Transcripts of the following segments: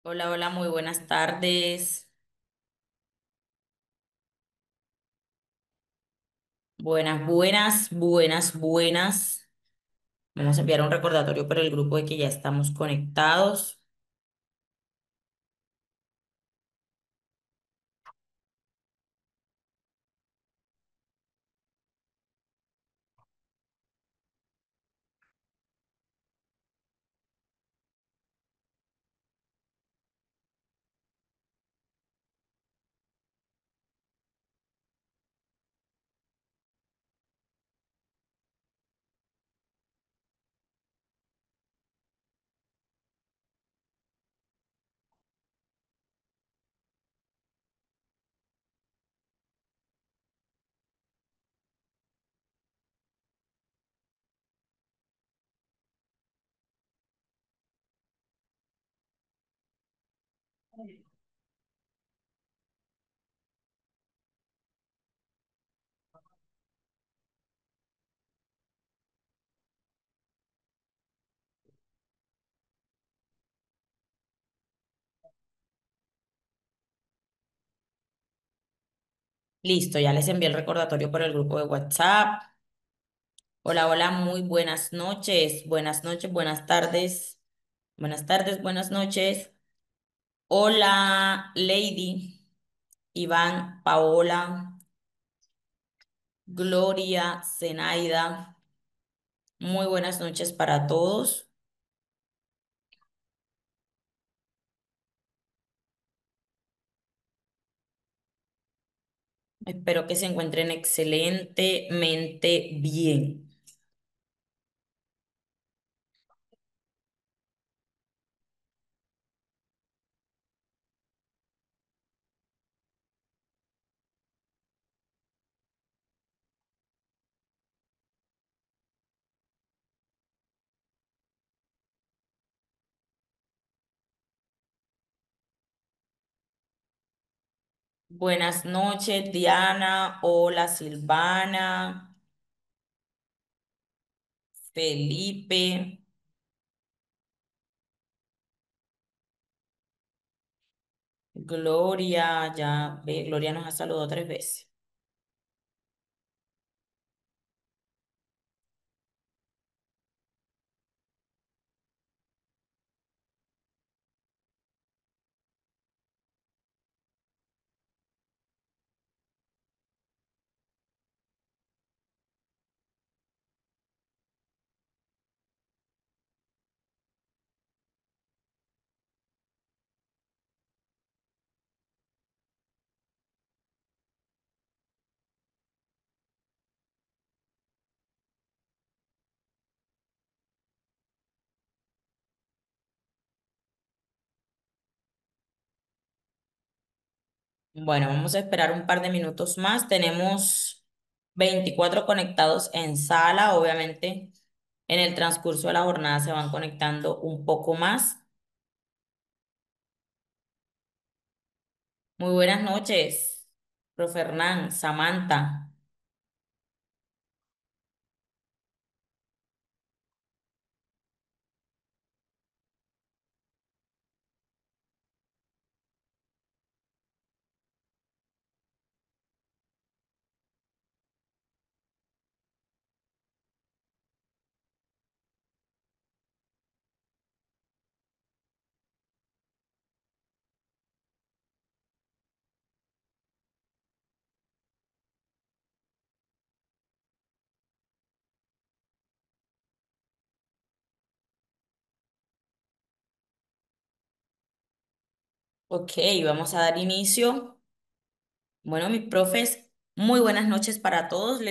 Hola, hola, muy buenas tardes. Buenas, buenas, buenas, buenas. Vamos a enviar un recordatorio para el grupo de que ya estamos conectados. Listo, ya les envié el recordatorio por el grupo de WhatsApp. Hola, hola, muy buenas noches. Buenas noches, buenas tardes. Buenas tardes, buenas noches. Hola, Lady, Iván, Paola, Gloria, Zenaida. Muy buenas noches para todos. Espero que se encuentren excelentemente bien. Buenas noches, Diana. Hola, Silvana, Felipe, Gloria. Ya ve, Gloria nos ha saludado 3 veces. Bueno, vamos a esperar un par de minutos más. Tenemos 24 conectados en sala. Obviamente, en el transcurso de la jornada se van conectando un poco más. Muy buenas noches, profe Hernán, Samantha. Ok, vamos a dar inicio. Bueno, mis profes, muy buenas noches para todos.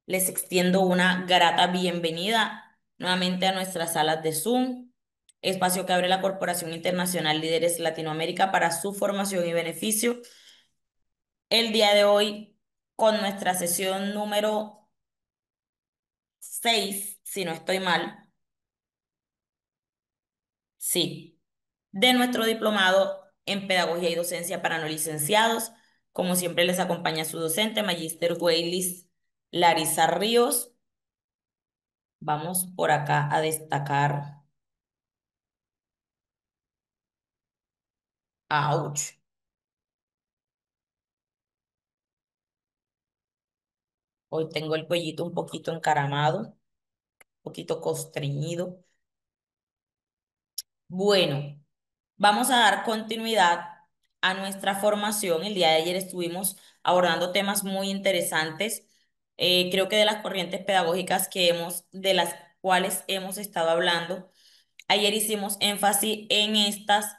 Les extiendo una grata bienvenida nuevamente a nuestras salas de Zoom, espacio que abre la Corporación Internacional Líderes Latinoamérica para su formación y beneficio. El día de hoy, con nuestra sesión número 6, si no estoy mal, sí, de nuestro diplomado. en Pedagogía y Docencia para no licenciados. Como siempre les acompaña su docente, Magíster Weilis Larisa Ríos. Vamos por acá a destacar. Ouch. Hoy tengo el cuellito un poquito encaramado, un poquito constreñido. Bueno, vamos a dar continuidad a nuestra formación. El día de ayer estuvimos abordando temas muy interesantes. Creo que de las corrientes pedagógicas de las cuales hemos estado hablando, ayer hicimos énfasis en estas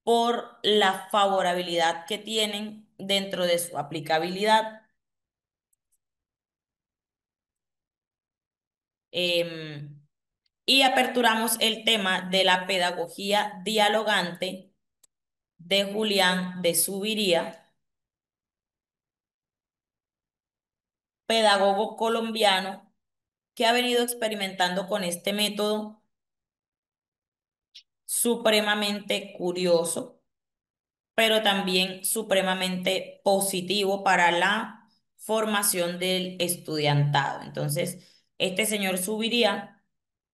por la favorabilidad que tienen dentro de su aplicabilidad. Em, y aperturamos el tema de la pedagogía dialogante de Julián de Subiría, pedagogo colombiano que ha venido experimentando con este método supremamente curioso, pero también supremamente positivo para la formación del estudiantado. Entonces, este señor Subiría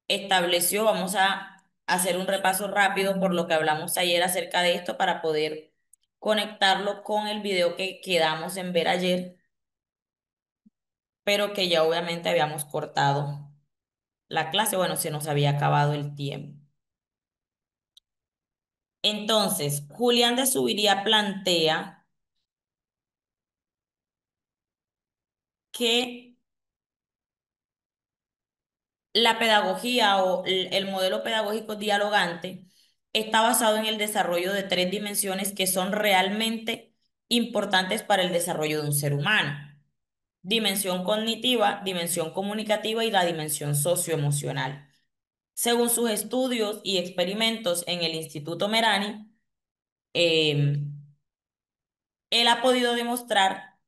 estableció, vamos a hacer un repaso rápido por lo que hablamos ayer acerca de esto para poder conectarlo con el video que quedamos en ver ayer, pero que ya obviamente habíamos cortado la clase, bueno, se nos había acabado el tiempo. Entonces, Julián de Subiría plantea que la pedagogía o el modelo pedagógico dialogante está basado en el desarrollo de tres dimensiones que son realmente importantes para el desarrollo de un ser humano: dimensión cognitiva, dimensión comunicativa y la dimensión socioemocional. Según sus estudios y experimentos en el Instituto Merani, eh, él ha podido demostrar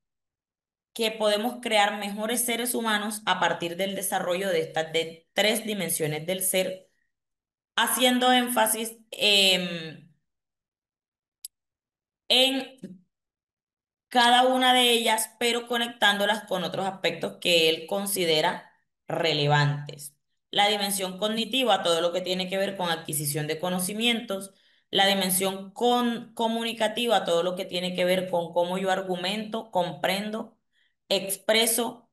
que podemos crear mejores seres humanos a partir del desarrollo de estas tres dimensiones del ser, haciendo énfasis en cada una de ellas, pero conectándolas con otros aspectos que él considera relevantes. La dimensión cognitiva, todo lo que tiene que ver con adquisición de conocimientos; la dimensión comunicativa, todo lo que tiene que ver con cómo yo argumento, comprendo, expreso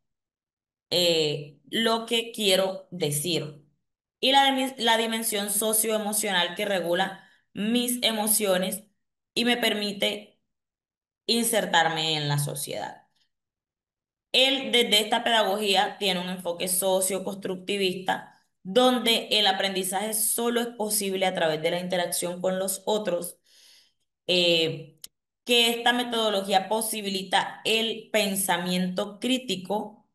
lo que quiero decir; y la dimensión socioemocional, que regula mis emociones y me permite insertarme en la sociedad. Él, desde esta pedagogía, tiene un enfoque socioconstructivista, donde el aprendizaje solo es posible a través de la interacción con los otros, eh, que esta metodología posibilita el pensamiento crítico,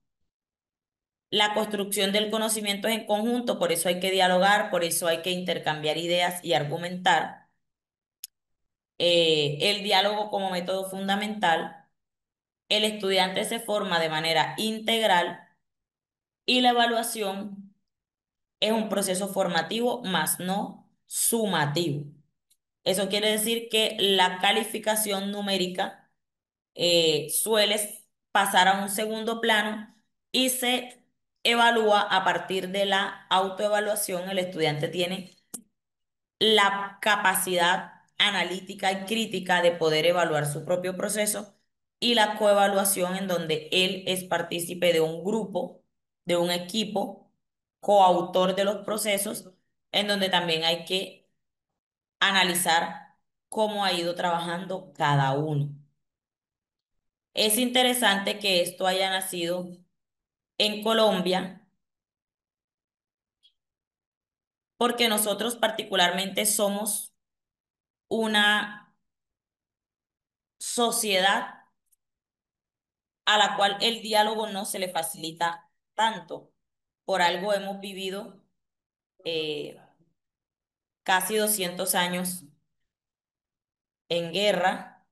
la construcción del conocimiento en conjunto. Por eso hay que dialogar, por eso hay que intercambiar ideas y argumentar. El diálogo como método fundamental. El estudiante se forma de manera integral y la evaluación es un proceso formativo más no sumativo. Eso quiere decir que la calificación numérica suele pasar a un segundo plano y se evalúa a partir de la autoevaluación. El estudiante tiene la capacidad analítica y crítica de poder evaluar su propio proceso, y la coevaluación, en donde él es partícipe de un grupo, de un equipo, coautor de los procesos, en donde también hay que analizar cómo ha ido trabajando cada uno. Es interesante que esto haya nacido en Colombia, porque nosotros particularmente somos una sociedad a la cual el diálogo no se le facilita tanto. Por algo hemos vivido eh, casi 200 años en guerra,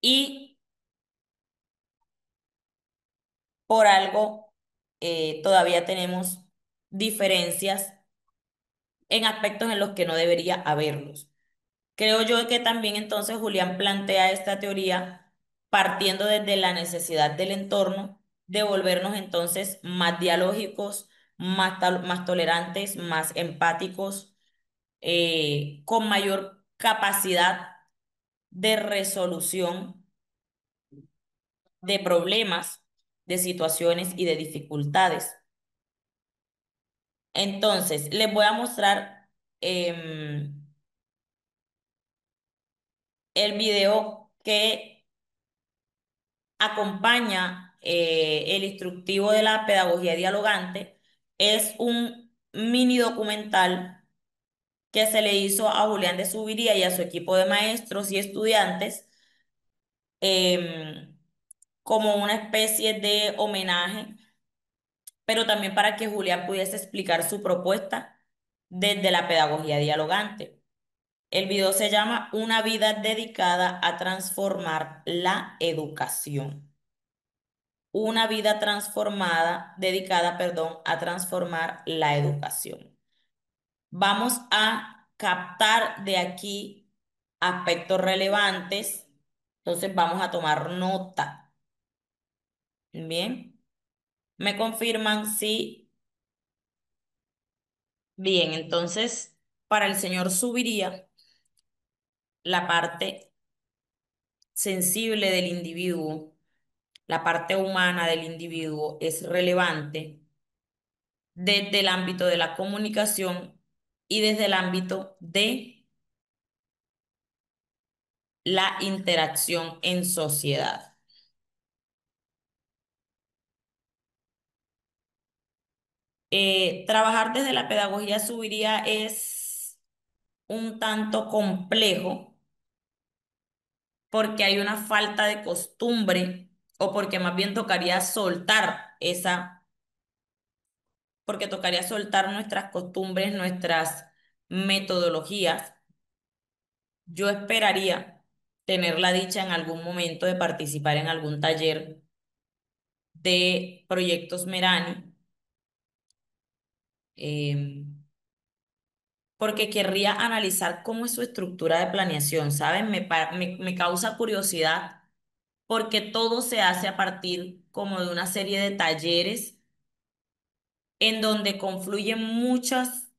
y por algo todavía tenemos diferencias en aspectos en los que no debería haberlos. Creo yo que también entonces Julián plantea esta teoría partiendo desde la necesidad del entorno de volvernos entonces más dialógicos, más tolerantes, más empáticos, con mayor capacidad de resolución de problemas, de situaciones y de dificultades. Entonces, les voy a mostrar el video que acompaña el instructivo de la pedagogía dialogante. Es un mini documental que se le hizo a Julián de Subiría y a su equipo de maestros y estudiantes em, como una especie de homenaje, pero también para que Julián pudiese explicar su propuesta desde la pedagogía dialogante. El video se llama Una vida dedicada a transformar la educación. Una vida transformada, dedicada, perdón, a transformar la educación. Vamos a captar de aquí aspectos relevantes. Entonces vamos a tomar nota. Bien. Me confirman si. Bien, entonces para el señor Subiría, la parte sensible del individuo, la parte humana del individuo es relevante desde el ámbito de la comunicación y desde el ámbito de la interacción en sociedad. Trabajar desde la pedagogía subiría es un tanto complejo porque hay una falta de costumbre o porque más bien tocaría soltar esa, porque tocaría soltar nuestras costumbres, nuestras metodologías. Yo esperaría tener la dicha en algún momento de participar en algún taller de proyectos Merani, porque querría analizar cómo es su estructura de planeación, ¿saben? Me causa curiosidad porque todo se hace a partir como de una serie de talleres en donde confluyen muchas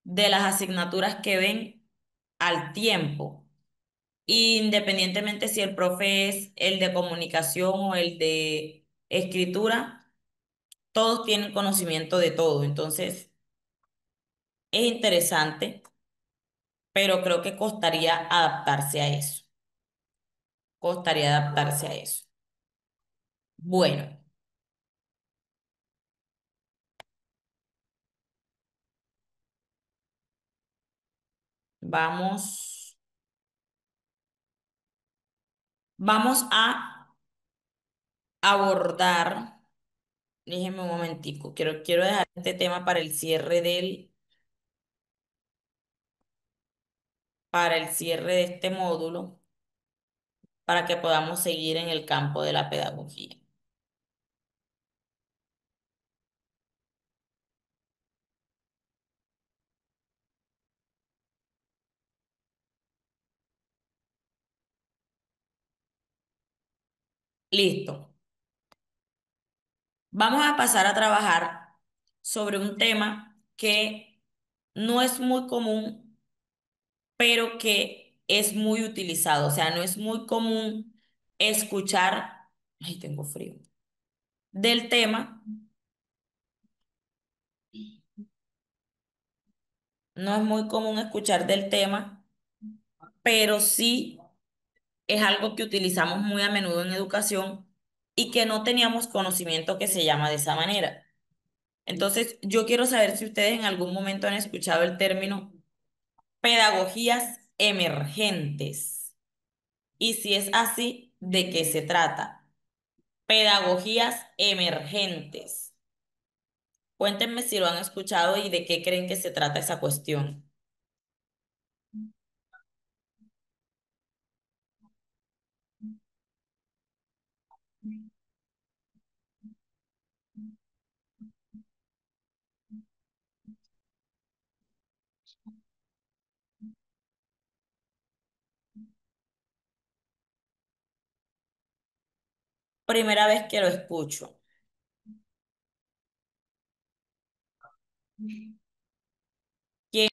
de las asignaturas que ven al tiempo. Independientemente si el profe es el de comunicación o el de escritura, todos tienen conocimiento de todo. Entonces, es interesante, pero creo que costaría adaptarse a eso. Costaría adaptarse a eso. Bueno, vamos, vamos a abordar, déjenme un momentico, quiero dejar este tema para el cierre de este módulo, para que podamos seguir en el campo de la pedagogía. Listo. Vamos a pasar a trabajar sobre un tema que no es muy común, pero que es muy utilizado. O sea, no es muy común escuchar, ay, tengo frío, del tema, no es muy común escuchar del tema, pero sí es algo que utilizamos muy a menudo en educación y que no teníamos conocimiento que se llama de esa manera. Entonces, yo quiero saber si ustedes en algún momento han escuchado el término pedagogías emergentes. Y si es así, ¿de qué se trata? Pedagogías emergentes. Cuéntenme si lo han escuchado y de qué creen que se trata esa cuestión. Primera vez que lo escucho. ¿Quién,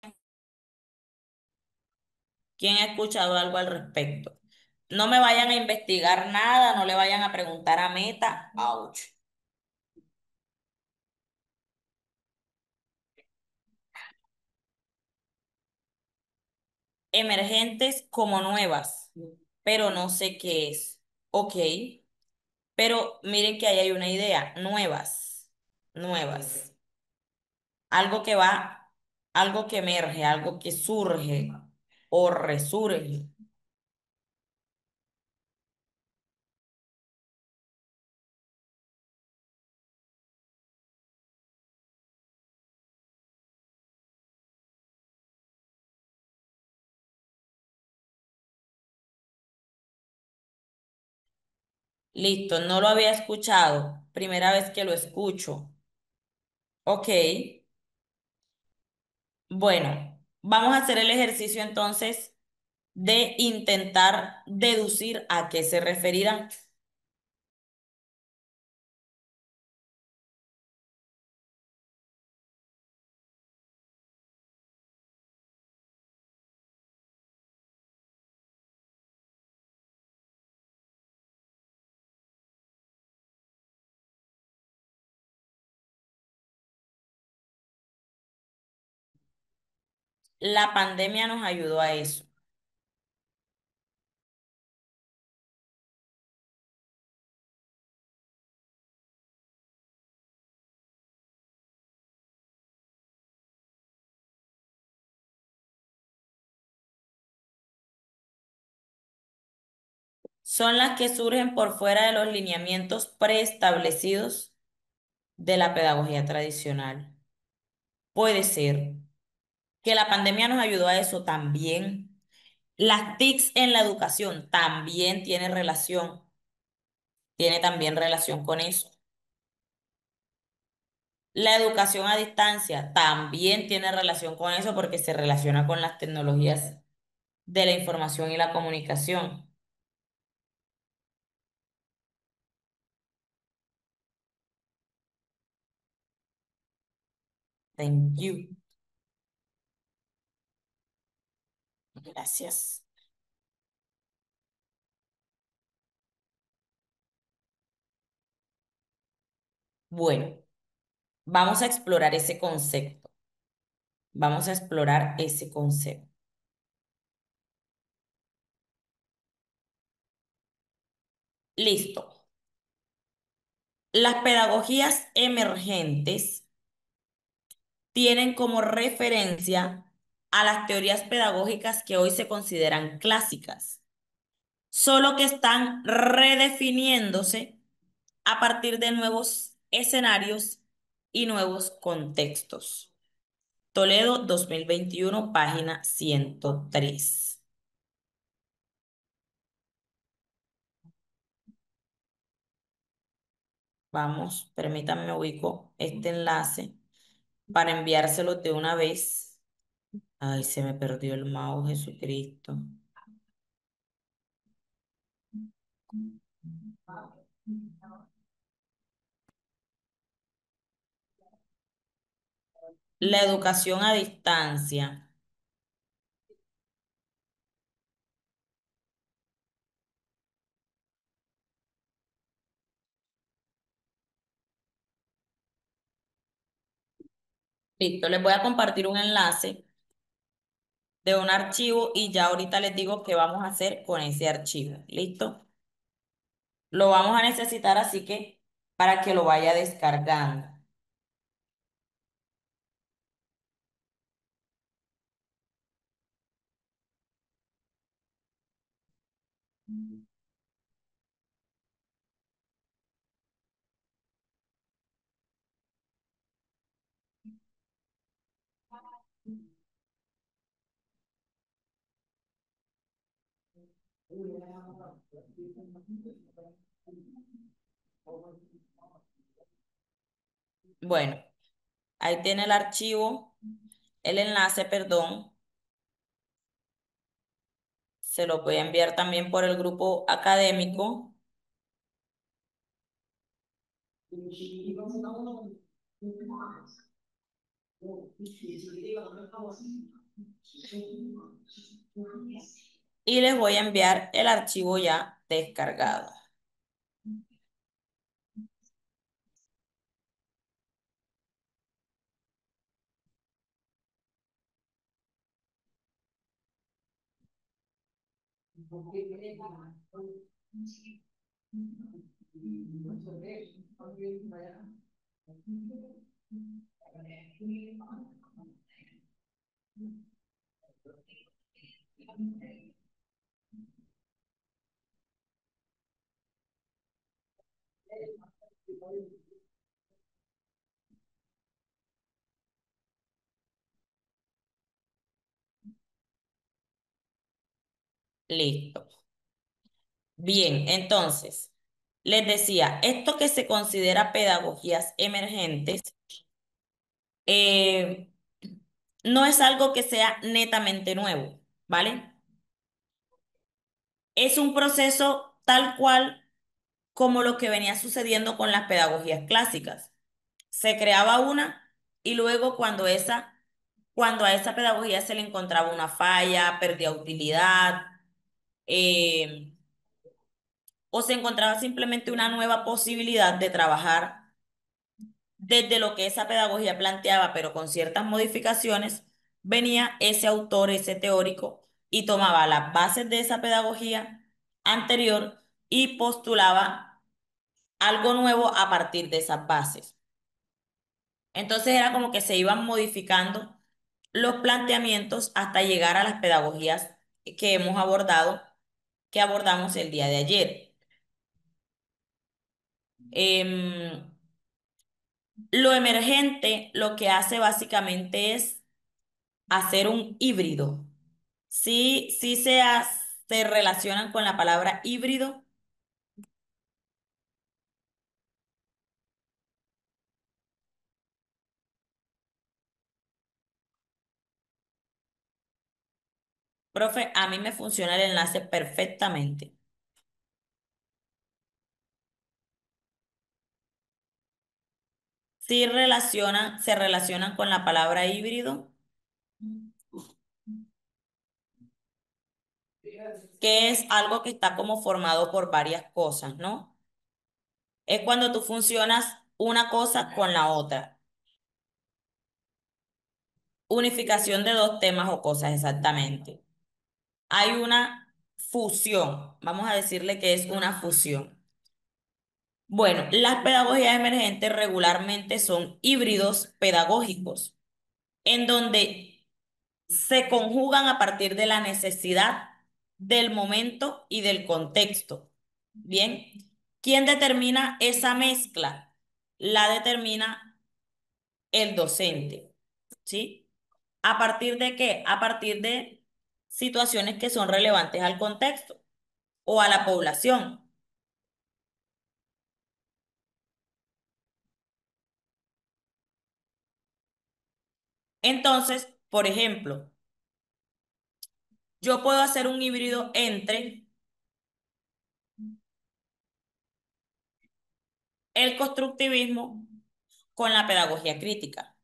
quién ha escuchado algo al respecto? No me vayan a investigar nada, no le vayan a preguntar a Meta. Ouch. Emergentes como nuevas, pero no sé qué es. Ok, pero miren que ahí hay una idea. Nuevas, nuevas. Algo que va, algo que emerge, algo que surge o resurge. Listo, no lo había escuchado. Primera vez que lo escucho. Ok, bueno, vamos a hacer el ejercicio entonces de intentar deducir a qué se referirá. La pandemia nos ayudó a eso. Son las que surgen por fuera de los lineamientos preestablecidos de la pedagogía tradicional. Puede ser que la pandemia nos ayudó a eso también. Las TICs en la educación también tiene también relación con eso. La educación a distancia también tiene relación con eso porque se relaciona con las tecnologías de la información y la comunicación. Thank you. Gracias. Bueno, vamos a explorar ese concepto. Vamos a explorar ese concepto. Listo. Las pedagogías emergentes tienen como referencia a las teorías pedagógicas que hoy se consideran clásicas, solo que están redefiniéndose a partir de nuevos escenarios y nuevos contextos. Toledo 2021, página 103. Vamos, permítanme, me ubico este enlace para enviárselo de una vez. Ay, se me perdió el mouse, Jesucristo. La educación a distancia. Listo, les voy a compartir un enlace de un archivo y ya ahorita les digo qué vamos a hacer con ese archivo. ¿Listo? Lo vamos a necesitar así que para que lo vaya descargando. Bueno, ahí tiene el archivo, el enlace, perdón. Se lo voy a enviar también por el grupo académico. Y les voy a enviar el archivo ya descargado. Listo. Bien, entonces, les decía, esto que se considera pedagogías emergentes, eh, no es algo que sea netamente nuevo, ¿vale? Es un proceso tal cual como lo que venía sucediendo con las pedagogías clásicas. Se creaba una y luego cuando a esa pedagogía se le encontraba una falla, perdía utilidad, eh, o se encontraba simplemente una nueva posibilidad de trabajar desde lo que esa pedagogía planteaba, pero con ciertas modificaciones, venía ese autor, ese teórico, y tomaba las bases de esa pedagogía anterior y postulaba algo nuevo a partir de esas bases. Entonces era como que se iban modificando los planteamientos hasta llegar a las pedagogías que hemos abordado, que abordamos el día de ayer. Em, lo emergente lo que hace básicamente es hacer un híbrido. Sí, se relacionan con la palabra híbrido. Profe, a mí me funciona el enlace perfectamente. Se relacionan con la palabra híbrido, que es algo que está como formado por varias cosas, ¿no? Es cuando tú funcionas una cosa con la otra. Unificación de dos temas o cosas, exactamente. Hay una fusión, vamos a decirle que es una fusión. Bueno, las pedagogías emergentes regularmente son híbridos pedagógicos, en donde se conjugan a partir de la necesidad del momento y del contexto. Bien, ¿quién determina esa mezcla? La determina el docente, ¿sí? ¿A partir de qué? A partir de situaciones que son relevantes al contexto o a la población. Entonces, por ejemplo, yo puedo hacer un híbrido entre el constructivismo con la pedagogía crítica,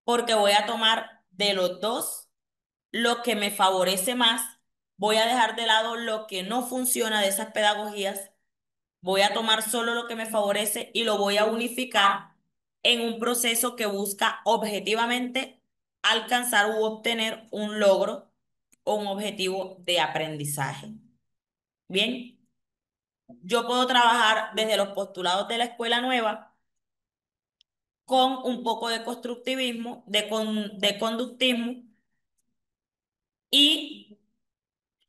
porque voy a tomar de los dos lo que me favorece más, voy a dejar de lado lo que no funciona de esas pedagogías, voy a tomar solo lo que me favorece y lo voy a unificar en un proceso que busca objetivamente alcanzar u obtener un logro o un objetivo de aprendizaje. Bien, yo puedo trabajar desde los postulados de la escuela nueva con un poco de constructivismo, de conductismo y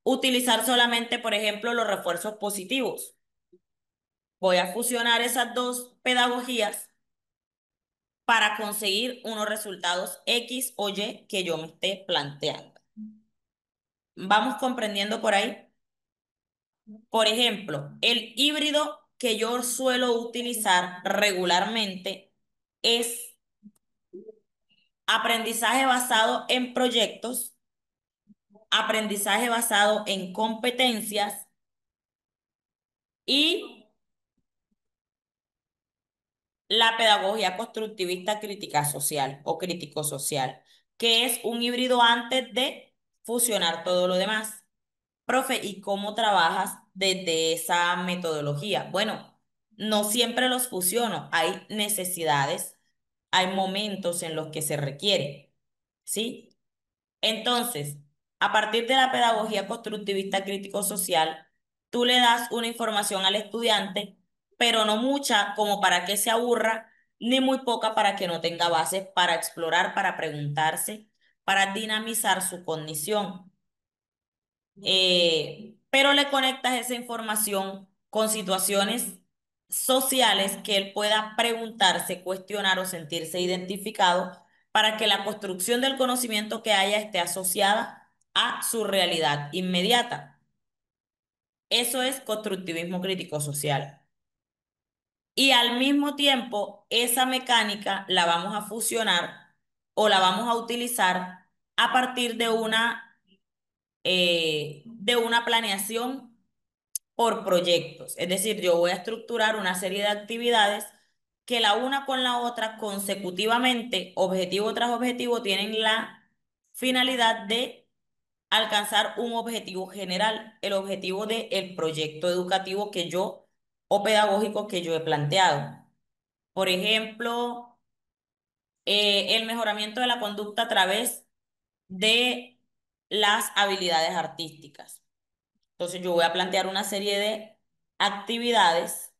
utilizar solamente, por ejemplo, los refuerzos positivos. Voy a fusionar esas dos pedagogías para conseguir unos resultados X o Y que yo me esté planteando. ¿Vamos comprendiendo por ahí? Por ejemplo, el híbrido que yo suelo utilizar regularmente es aprendizaje basado en proyectos, aprendizaje basado en competencias y la pedagogía constructivista crítica social o crítico social, que es un híbrido antes de fusionar todo lo demás. Profe, ¿y cómo trabajas desde esa metodología? Bueno, no siempre los fusiono. Hay necesidades, hay momentos en los que se requiere, ¿sí? Entonces, a partir de la pedagogía constructivista crítico-social, tú le das una información al estudiante, pero no mucha como para que se aburra, ni muy poca para que no tenga bases para explorar, para preguntarse, para dinamizar su cognición. Pero le conectas esa información con situaciones sociales que él pueda preguntarse, cuestionar o sentirse identificado para que la construcción del conocimiento que haya esté asociada a su realidad inmediata. Eso es constructivismo crítico social. Y al mismo tiempo, esa mecánica la vamos a fusionar o la vamos a utilizar a partir de una planeación por proyectos. Es decir, yo voy a estructurar una serie de actividades que la una con la otra consecutivamente, objetivo tras objetivo, tienen la finalidad de alcanzar un objetivo general, el objetivo del proyecto educativo que yo o pedagógico que yo he planteado. Por ejemplo, el mejoramiento de la conducta a través de las habilidades artísticas. Entonces yo voy a plantear una serie de actividades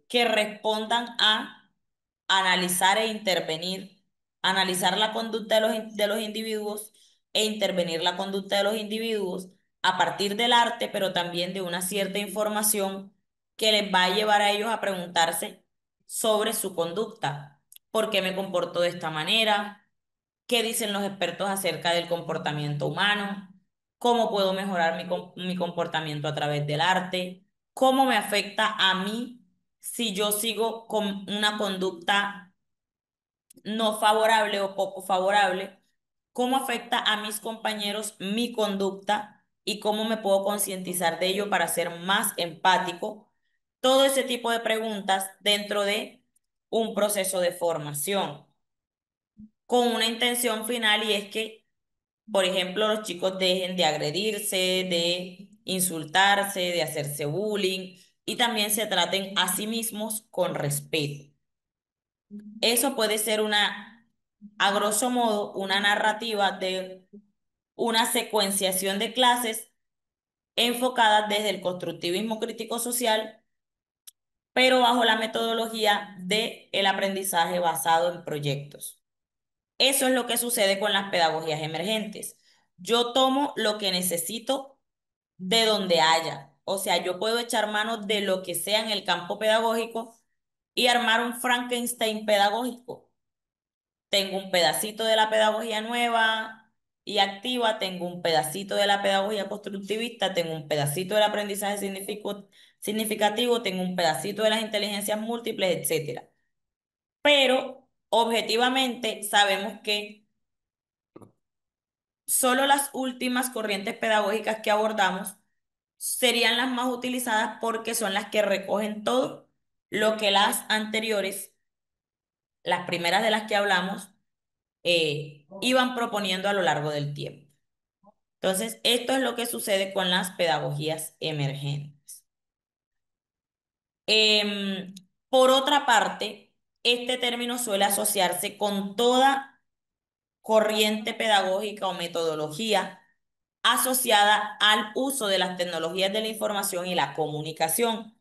que respondan a analizar e intervenir, analizar la conducta de los individuos e intervenir la conducta de los individuos a partir del arte, pero también de una cierta información que les va a llevar a ellos a preguntarse sobre su conducta. ¿Por qué me comporto de esta manera? ¿Qué dicen los expertos acerca del comportamiento humano? ¿Cómo puedo mejorar mi comportamiento a través del arte? ¿Cómo me afecta a mí si yo sigo con una conducta no favorable o poco favorable? ¿Cómo afecta a mis compañeros mi conducta y cómo me puedo concientizar de ello para ser más empático? Todo ese tipo de preguntas dentro de un proceso de formación con una intención final y es que, por ejemplo, los chicos dejen de agredirse, de insultarse, de hacerse bullying y también se traten a sí mismos con respeto. Eso puede ser a grosso modo, una narrativa de una secuenciación de clases enfocadas desde el constructivismo crítico social, pero bajo la metodología de el aprendizaje basado en proyectos. Eso es lo que sucede con las pedagogías emergentes. Yo tomo lo que necesito de donde haya. O sea, yo puedo echar mano de lo que sea en el campo pedagógico y armar un Frankenstein pedagógico. Tengo un pedacito de la pedagogía nueva y activa, tengo un pedacito de la pedagogía constructivista, tengo un pedacito del aprendizaje significativo, tengo un pedacito de las inteligencias múltiples, etcétera. Pero objetivamente sabemos que solo las últimas corrientes pedagógicas que abordamos serían las más utilizadas porque son las que recogen todo lo que las anteriores, las primeras de las que hablamos, iban proponiendo a lo largo del tiempo. Entonces, esto es lo que sucede con las pedagogías emergentes. Em, por otra parte, este término suele asociarse con toda corriente pedagógica o metodología asociada al uso de las tecnologías de la información y la comunicación.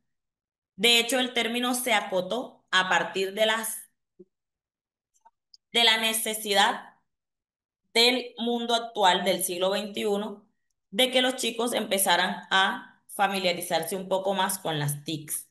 De hecho, el término se acotó a partir de la necesidad del mundo actual del siglo XXI de que los chicos empezaran a familiarizarse un poco más con las TICs.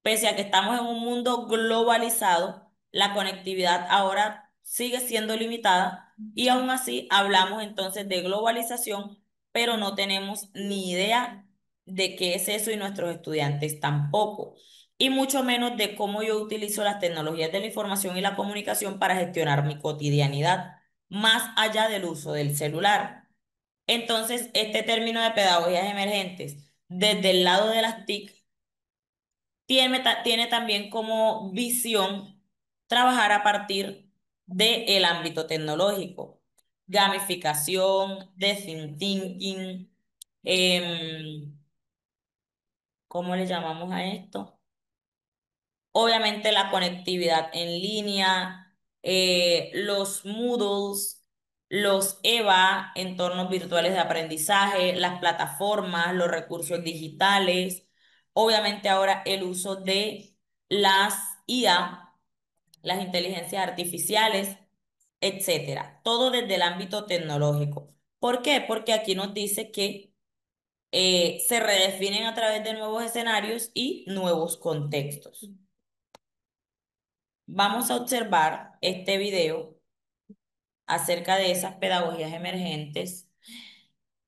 Pese a que estamos en un mundo globalizado, la conectividad ahora sigue siendo limitada y aún así hablamos entonces de globalización, pero no tenemos ni idea de qué es eso y nuestros estudiantes tampoco. Y mucho menos de cómo yo utilizo las tecnologías de la información y la comunicación para gestionar mi cotidianidad, más allá del uso del celular. Entonces, este término de pedagogías emergentes, desde el lado de las TIC, tiene también como visión trabajar a partir del ámbito tecnológico, gamificación, design thinking, em, ¿cómo le llamamos a esto? Obviamente la conectividad en línea, los Moodles, los EVA, entornos virtuales de aprendizaje, las plataformas, los recursos digitales, obviamente ahora el uso de las IA, las inteligencias artificiales, etcétera. Todo desde el ámbito tecnológico. ¿Por qué? Porque aquí nos dice que se redefinen a través de nuevos escenarios y nuevos contextos. Vamos a observar este video acerca de esas pedagogías emergentes.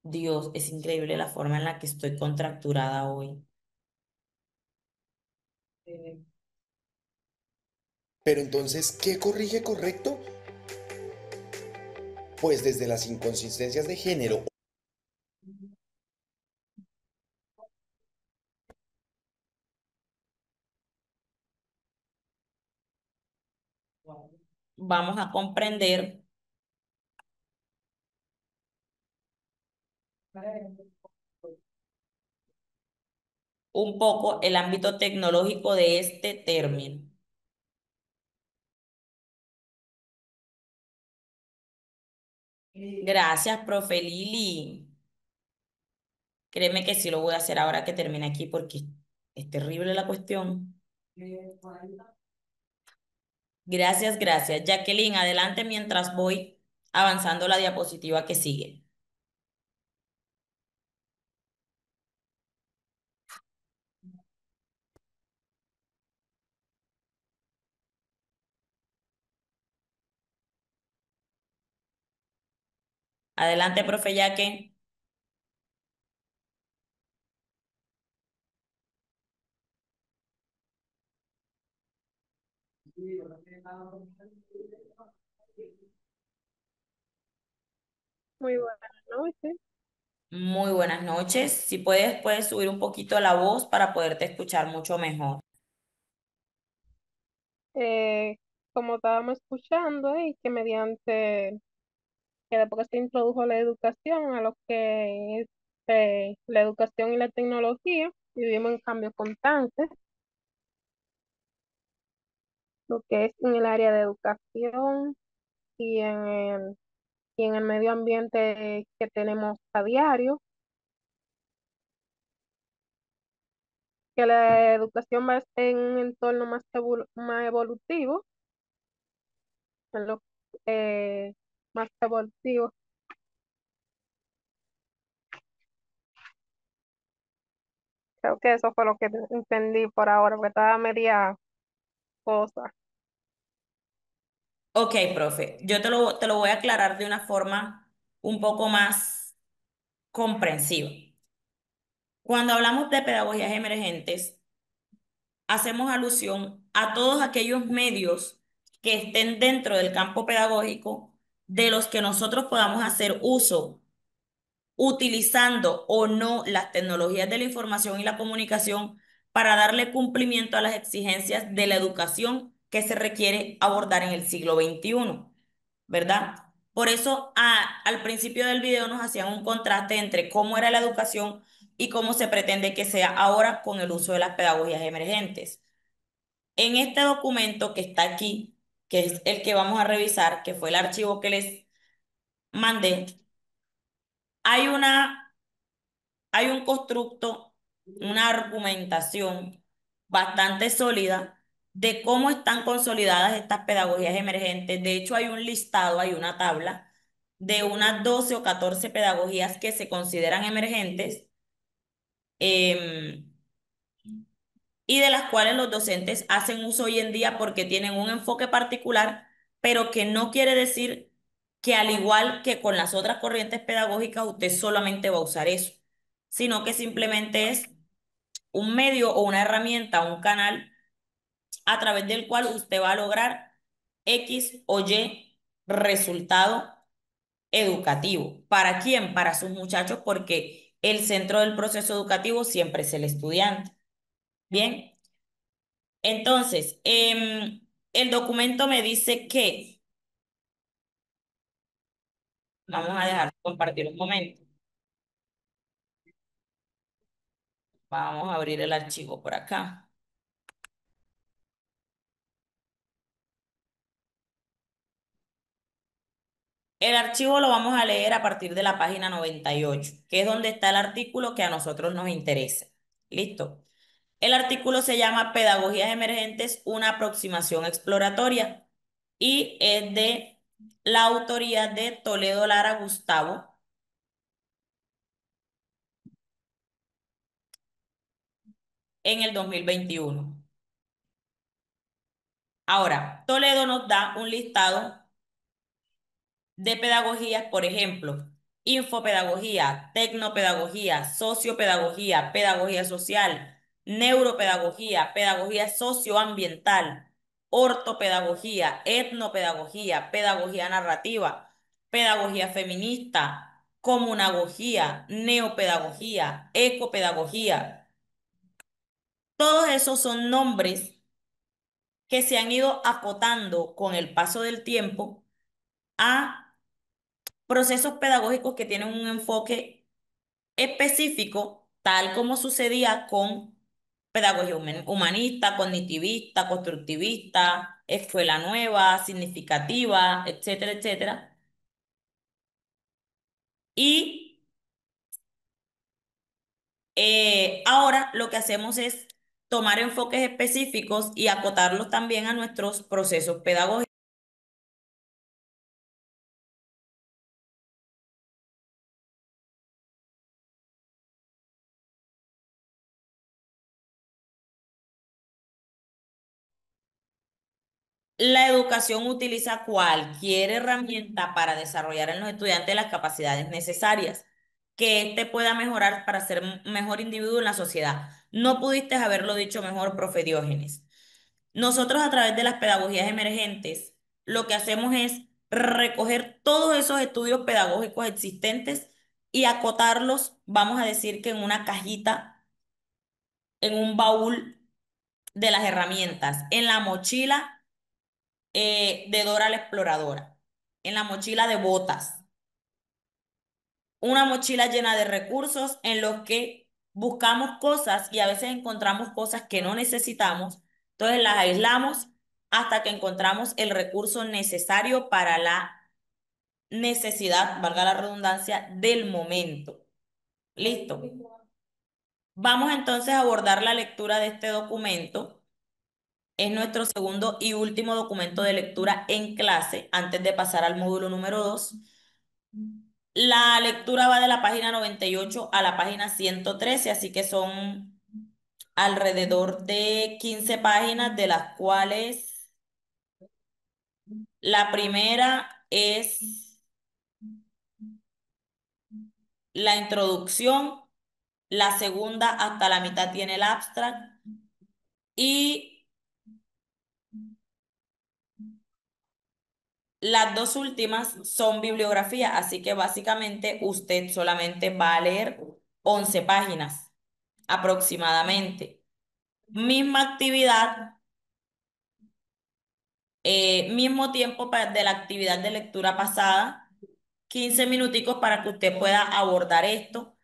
Dios, es increíble la forma en la que estoy contracturada hoy. Pero entonces, ¿qué corrige correcto? Pues desde las inconsistencias de género. Vamos a comprender un poco el ámbito tecnológico de este término. Gracias, profe Lili. Créeme que sí lo voy a hacer ahora que termine aquí porque es terrible la cuestión. Gracias, gracias. Jacqueline, adelante mientras voy avanzando la diapositiva que sigue. Adelante, profe Yaque. Muy buenas noches. Muy buenas noches. Si puedes subir un poquito la voz para poderte escuchar mucho mejor. Eh, Como estábamos escuchando y que mediante que después se introdujo la educación a lo que es la educación y la tecnología, vivimos en cambios constantes, lo que es en el área de educación y y en el medio ambiente que tenemos a diario, que la educación va en un entorno más evolutivo, en lo más evolutivo. Creo que eso fue lo que entendí por ahora, porque estaba media cosa. Ok, profe, yo te lo voy a aclarar de una forma un poco más comprensiva. Cuando hablamos de pedagogías emergentes, hacemos alusión a todos aquellos medios que estén dentro del campo pedagógico de los que nosotros podamos hacer uso utilizando o no las tecnologías de la información y la comunicación para darle cumplimiento a las exigencias de la educación que se requiere abordar en el siglo XXI, ¿verdad? Por eso al principio del video nos hacían un contraste entre cómo era la educación y cómo se pretende que sea ahora con el uso de las pedagogías emergentes. En este documento que está aquí, que es el que vamos a revisar, que fue el archivo que les mandé, hay hay un constructo, una argumentación bastante sólida de cómo están consolidadas estas pedagogías emergentes. De hecho, hay un listado, hay una tabla de unas 12 o 14 pedagogías que se consideran emergentes, em, y de las cuales los docentes hacen uso hoy en día porque tienen un enfoque particular, pero que no quiere decir que al igual que con las otras corrientes pedagógicas, usted solamente va a usar eso, sino que simplemente es un medio o una herramienta, un canal a través del cual usted va a lograr X o Y resultado educativo. ¿Para quién? Para sus muchachos, porque el centro del proceso educativo siempre es el estudiante. Bien. Entonces, el documento me dice que, vamos a dejar de compartir un momento. Vamos a abrir el archivo por acá. El archivo lo vamos a leer a partir de la página 98, que es donde está el artículo que a nosotros nos interesa. ¿Listo? El artículo se llama Pedagogías Emergentes, una aproximación exploratoria y es de la autoría de Toledo Lara Gustavo en el 2021. Ahora, Toledo nos da un listado de pedagogías, por ejemplo, infopedagogía, tecnopedagogía, sociopedagogía, pedagogía social, neuropedagogía, pedagogía socioambiental, ortopedagogía, etnopedagogía, pedagogía narrativa, pedagogía feminista, comunagogía, neopedagogía, ecopedagogía. Todos esos son nombres que se han ido acotando con el paso del tiempo a procesos pedagógicos que tienen un enfoque específico, tal como sucedía con pedagogía humanista, cognitivista, constructivista, escuela nueva, significativa, etcétera, etcétera. Y ahora lo que hacemos es tomar enfoques específicos y acotarlos también a nuestros procesos pedagógicos. La educación utiliza cualquier herramienta para desarrollar en los estudiantes las capacidades necesarias, que éste pueda mejorar para ser un mejor individuo en la sociedad. No pudiste haberlo dicho mejor, profe Diógenes. Nosotros a través de las pedagogías emergentes, lo que hacemos es recoger todos esos estudios pedagógicos existentes y acotarlos, vamos a decir que en una cajita, en un baúl de las herramientas, en la mochila de Dora la Exploradora, en la mochila de botas, una mochila llena de recursos en los que buscamos cosas y a veces encontramos cosas que no necesitamos, entonces las aislamos hasta que encontramos el recurso necesario para la necesidad, valga la redundancia, del momento. Listo. Vamos entonces a abordar la lectura de este documento. Es nuestro segundo y último documento de lectura en clase antes de pasar al módulo número 2. La lectura va de la página 98 a la página 113, así que son alrededor de 15 páginas, de las cuales la primera es la introducción, la segunda hasta la mitad tiene el abstract y las dos últimas son bibliografía, así que básicamente usted solamente va a leer 11 páginas aproximadamente. Misma actividad, mismo tiempo de la actividad de lectura pasada, 15 minuticos para que usted pueda abordar esto.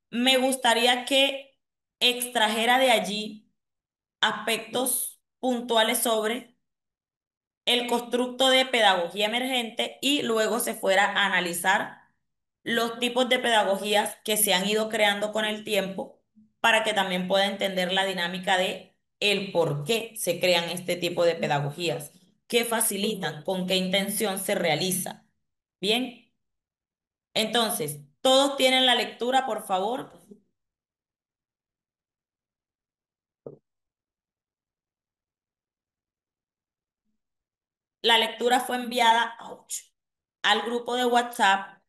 Me gustaría que extrajera de allí aspectos puntuales sobre el constructo de pedagogía emergente y luego se fuera a analizar los tipos de pedagogías que se han ido creando con el tiempo para que también pueda entender la dinámica de el por qué se crean este tipo de pedagogías, qué facilitan, con qué intención se realiza. Bien, entonces, todos tienen la lectura, por favor. La lectura fue enviada al grupo de WhatsApp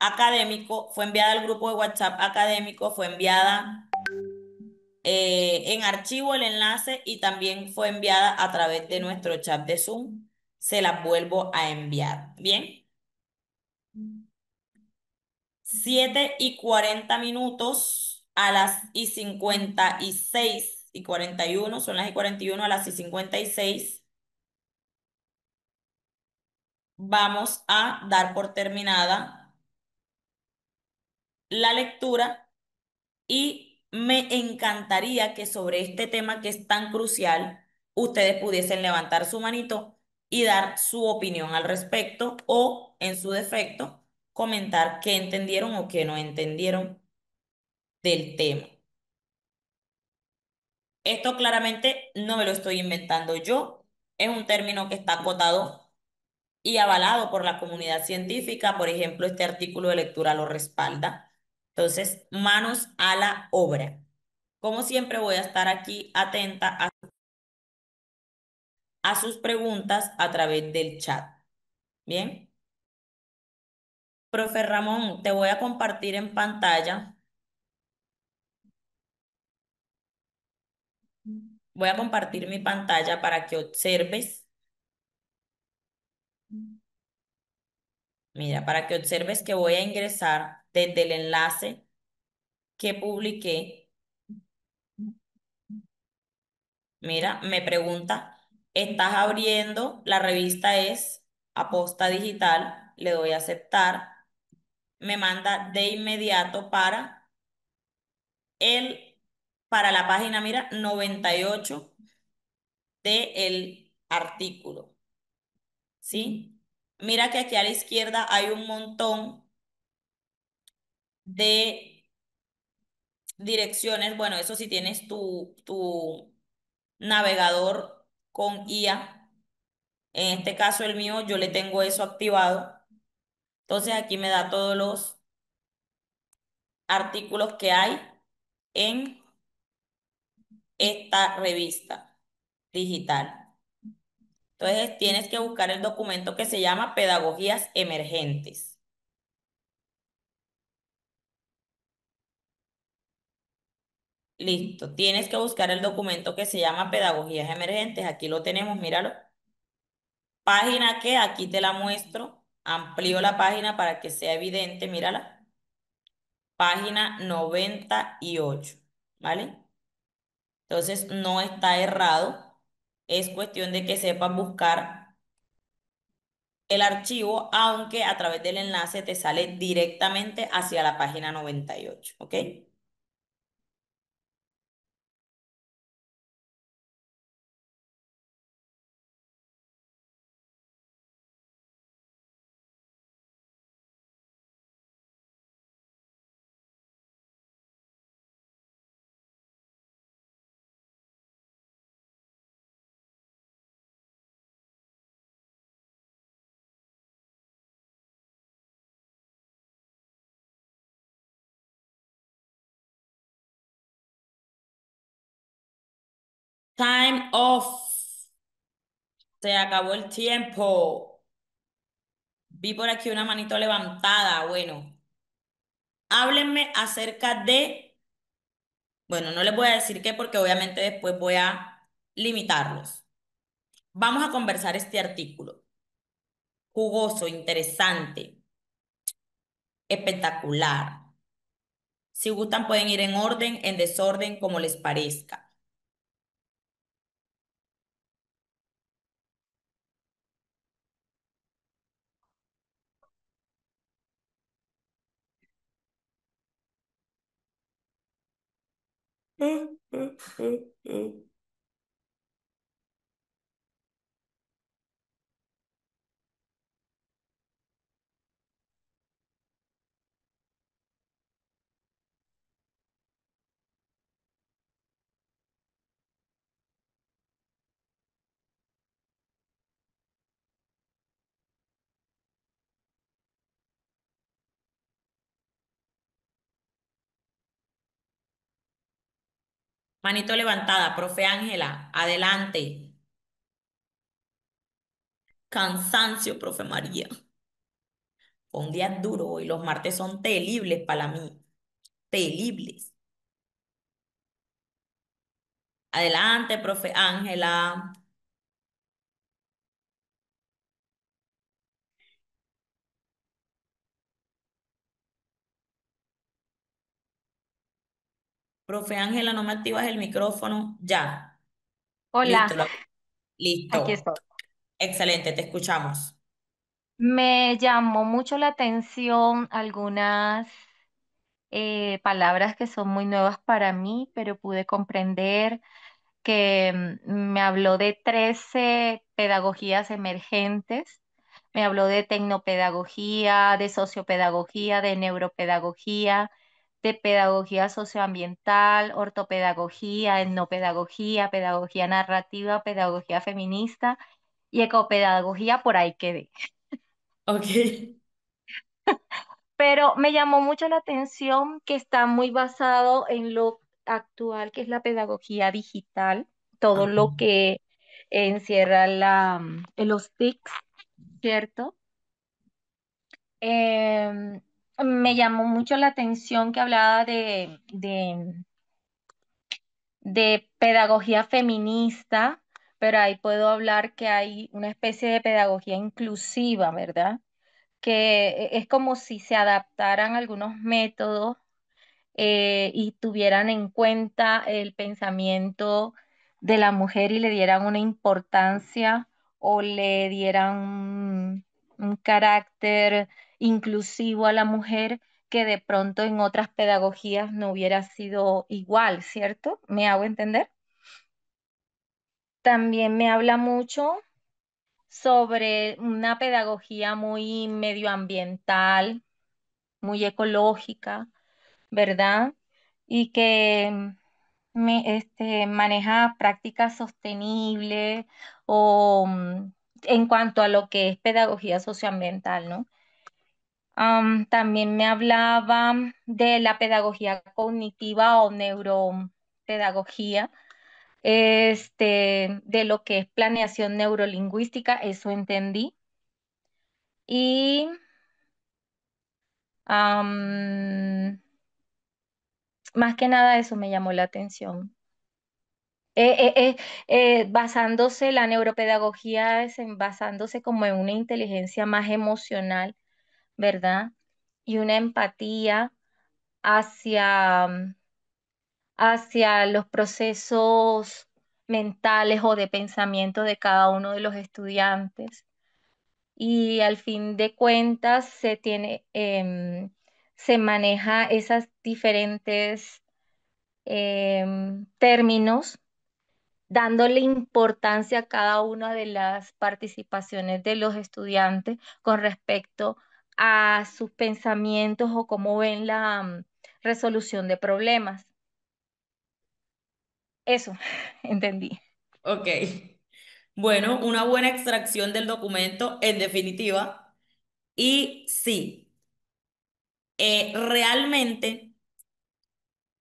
académico, fue enviada al grupo de WhatsApp académico, fue enviada en archivo el enlace y también fue enviada a través de nuestro chat de Zoom. Se las vuelvo a enviar. Bien, 7:40 minutos. a las y 56:41, son las y 41, a las y 56 vamos a dar por terminada la lectura y me encantaría que sobre este tema que es tan crucial, ustedes pudiesen levantar su manito y dar su opinión al respecto o, en su defecto, comentar qué entendieron o qué no entendieron del tema. Esto claramente no me lo estoy inventando yo, es un término que está acotado y avalado por la comunidad científica. Por ejemplo, este artículo de lectura lo respalda. Entonces, manos a la obra. Como siempre, voy a estar aquí atenta a sus preguntas a través del chat. Bien, profe Ramón, te voy a compartir en pantalla. Voy a compartir mi pantalla para que observes. Mira, para que observes que voy a ingresar desde el enlace que publiqué. Mira, me pregunta, ¿estás abriendo? La revista es Aposta Digital. Le doy a aceptar. Me manda de inmediato el, para la página, mira, 98 del artículo. ¿Sí? Mira que aquí a la izquierda hay un montón de direcciones. Bueno, eso si tienes tu navegador con IA. En este caso el mío, yo le tengo eso activado. Entonces aquí me da todos los artículos que hay en esta revista digital. Entonces tienes que buscar el documento que se llama Pedagogías Emergentes. Listo, tienes que buscar el documento que se llama Pedagogías Emergentes. Aquí lo tenemos, míralo. Página que aquí te la muestro. Amplío la página para que sea evidente, mírala. Página 98, ¿vale? Entonces no está errado. Es cuestión de que sepas buscar el archivo, aunque a través del enlace te sale directamente hacia la página 98, ¿ok? Time off. Se acabó el tiempo. Vi por aquí una manito levantada. Bueno, háblenme acerca de, bueno, no les voy a decir qué porque obviamente después voy a limitarlos. Vamos a conversar este artículo. Jugoso, interesante, espectacular. Si gustan pueden ir en orden, en desorden, como les parezca. Manito levantada, profe Ángela, adelante. Cansancio, profe María. Fue un día duro y los martes son terribles para mí. Terribles. Adelante, profe Ángela. Profe Ángela, no me activas el micrófono. Ya. Hola, Listo, aquí listo. estoy. Excelente, te escuchamos. Me llamó mucho la atención algunas palabras que son muy nuevas para mí, pero pude comprender que me habló de 13 pedagogías emergentes. Me habló de tecnopedagogía, de sociopedagogía, de neuropedagogía, de pedagogía socioambiental, ortopedagogía, etnopedagogía, pedagogía narrativa, pedagogía feminista y ecopedagogía, por ahí quedé. Ok, Pero me llamó mucho la atención que está muy basado en lo actual, que es la pedagogía digital, todo lo que encierra los TICs, ¿cierto? Me llamó mucho la atención que hablaba de pedagogía feminista, pero ahí puedo hablar que hay una especie de pedagogía inclusiva, ¿verdad? Que es como si se adaptaran algunos métodos y tuvieran en cuenta el pensamiento de la mujer y le dieran una importancia o le dieran un carácter inclusivo a la mujer que de pronto en otras pedagogías no hubiera sido igual, ¿cierto? ¿Me hago entender? También me habla mucho sobre una pedagogía muy medioambiental, muy ecológica, ¿verdad? Y que maneja prácticas sostenibles o en cuanto a lo que es pedagogía socioambiental, ¿no? También me hablaba de la pedagogía cognitiva o neuropedagogía, de lo que es planeación neurolingüística, eso entendí. Y am, más que nada eso me llamó la atención. Basándose, la neuropedagogía basándose como en una inteligencia más emocional, ¿verdad? Y una empatía hacia, hacia los procesos mentales o de pensamiento de cada uno de los estudiantes. Y al fin de cuentas se maneja esas diferentes términos dándole importancia a cada una de las participaciones de los estudiantes con respecto a sus pensamientos o cómo ven la resolución de problemas. Eso, entendí. ok. Bueno, una buena extracción del documento, en definitiva. Y sí, realmente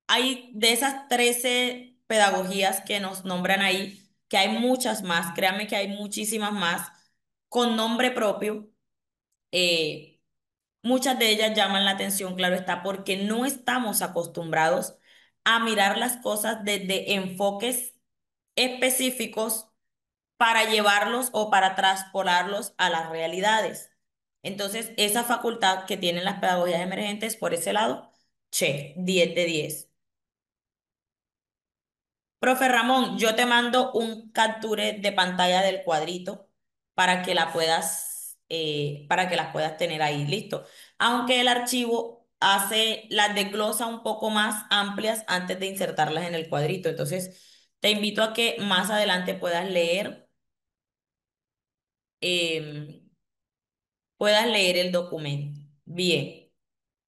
hay de esas 13 pedagogías que nos nombran ahí, que hay muchas más, créanme que hay muchísimas más con nombre propio. eh, Muchas de ellas llaman la atención, claro está, porque no estamos acostumbrados a mirar las cosas desde enfoques específicos para llevarlos o para traspolarlos a las realidades. Entonces, esa facultad que tienen las pedagogías emergentes por ese lado, che, 10 de 10. Profe Ramón, yo te mando un capture de pantalla del cuadrito para que las puedas tener ahí, listo. Aunque el archivo las desglosa un poco más amplias antes de insertarlas en el cuadrito. Entonces, te invito a que más adelante em, puedas leer el documento. Bien.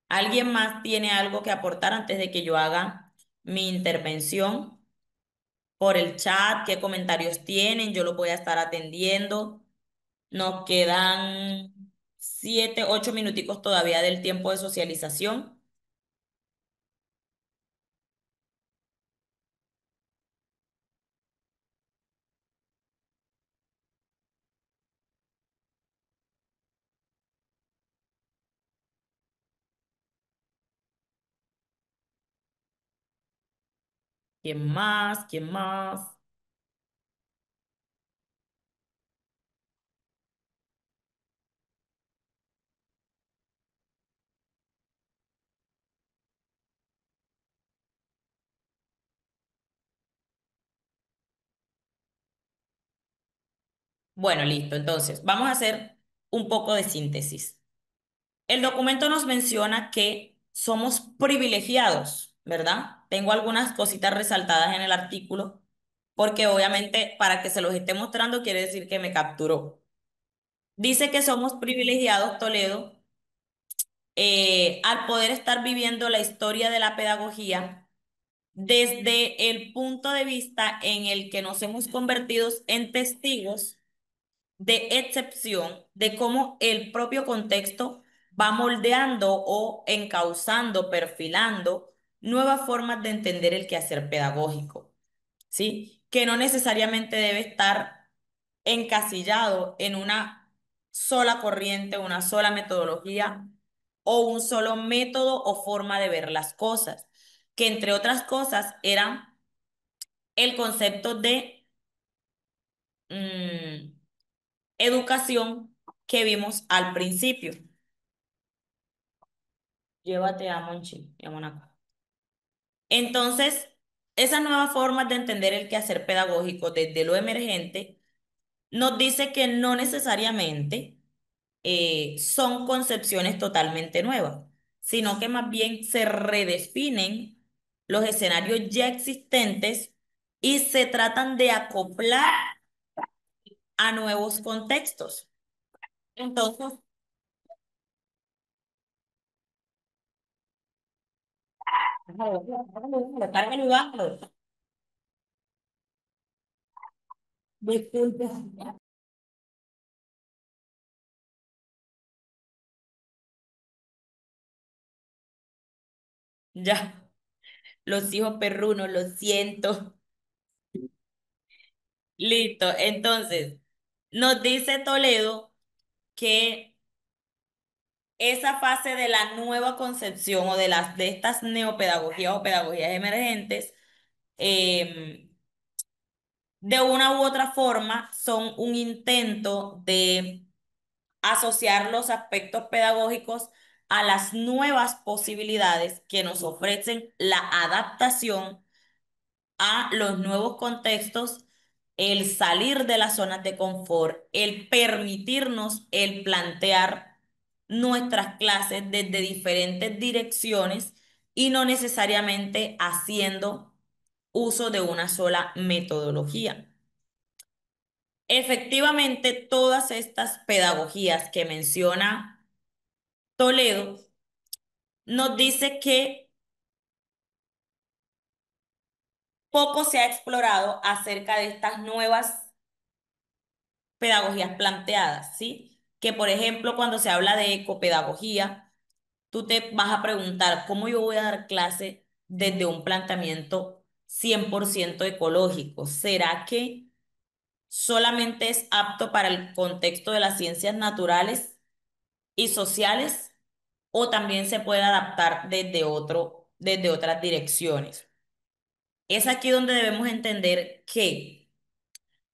¿Alguien más tiene algo que aportar antes de que yo haga mi intervención? Por el chat, qué comentarios tienen, yo los voy a estar atendiendo. Nos quedan 7, 8 minuticos todavía del tiempo de socialización. ¿Quién más? ¿Quién más? Bueno, listo. Entonces, vamos a hacer un poco de síntesis. El documento nos menciona que somos privilegiados, ¿verdad? Tengo algunas cositas resaltadas en el artículo, porque obviamente para que se los esté mostrando quiere decir que me capturó. Dice que somos privilegiados, Toledo, al poder estar viviendo la historia de la pedagogía desde el punto de vista en el que nos hemos convertido en testigos de excepción de cómo el propio contexto va moldeando o encauzando, perfilando nuevas formas de entender el quehacer pedagógico, ¿sí? Que no necesariamente debe estar encasillado en una sola corriente, una sola metodología o un solo método o forma de ver las cosas, que entre otras cosas eran el concepto de mm, educación que vimos al principio. Llévate a Monchi y a Monaco. Entonces, esas nuevas formas de entender el quehacer pedagógico desde lo emergente nos dice que no necesariamente son concepciones totalmente nuevas, sino que más bien se redefinen los escenarios ya existentes y se tratan de acoplar a nuevos contextos. Entonces, cárgalo y bájalo. Disculpe. Ya, los hijos perrunos, lo siento. Listo. Entonces, nos dice Toledo que esa fase de la nueva concepción o de estas neopedagogías o pedagogías emergentes, eh, de una u otra forma son un intento de asociar los aspectos pedagógicos a las nuevas posibilidades que nos ofrecen la adaptación a los nuevos contextos, el salir de las zonas de confort, el permitirnos el plantear nuestras clases desde diferentes direcciones y no necesariamente haciendo uso de una sola metodología. Efectivamente, todas estas pedagogías que menciona Toledo nos dice que poco se ha explorado acerca de estas nuevas pedagogías planteadas, ¿sí? Que por ejemplo, cuando se habla de ecopedagogía, tú te vas a preguntar, ¿cómo yo voy a dar clase desde un planteamiento 100% ecológico? ¿Será que solamente es apto para el contexto de las ciencias naturales y sociales o también se puede adaptar desde otras direcciones? Es aquí donde debemos entender que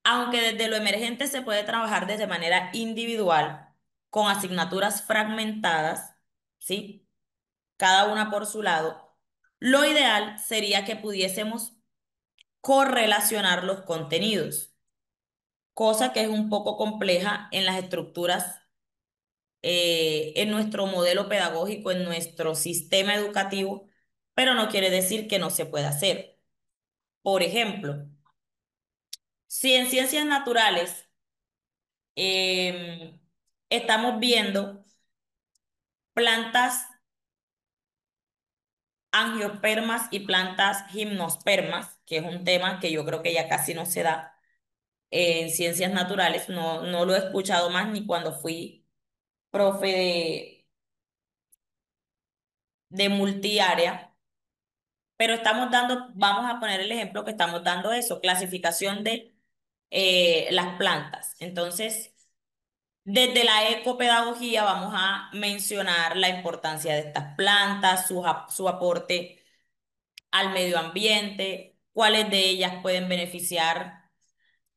aunque desde lo emergente se puede trabajar desde manera individual, con asignaturas fragmentadas, ¿sí? Cada una por su lado, lo ideal sería que pudiésemos correlacionar los contenidos, cosa que es un poco compleja en las estructuras, en nuestro modelo pedagógico, en nuestro sistema educativo, pero no quiere decir que no se pueda hacer. Por ejemplo, si en ciencias naturales em, estamos viendo plantas angiospermas y plantas gimnospermas, que es un tema que yo creo que ya casi no se da en ciencias naturales, no lo he escuchado más ni cuando fui profe de multiárea, pero estamos dando, vamos a poner el ejemplo que estamos dando eso, clasificación de las plantas. Entonces, desde la ecopedagogía vamos a mencionar la importancia de estas plantas, su aporte al medio ambiente, cuáles de ellas pueden beneficiar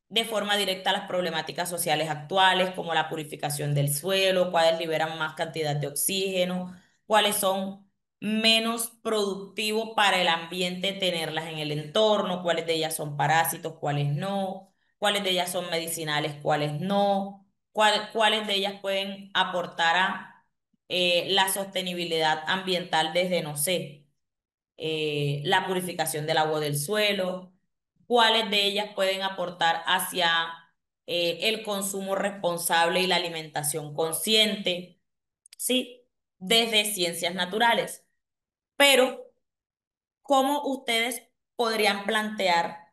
de forma directa las problemáticas sociales actuales, como la purificación del suelo, cuáles liberan más cantidad de oxígeno, cuáles son menos productivos para el ambiente tenerlas en el entorno, cuáles de ellas son parásitos, cuáles no. cuáles de ellas son medicinales, cuáles no, cuáles de ellas pueden aportar a la sostenibilidad ambiental desde, no sé, la purificación del agua del suelo, cuáles de ellas pueden aportar hacia el consumo responsable y la alimentación consciente, ¿sí? Desde ciencias naturales. Pero, ¿cómo ustedes podrían plantear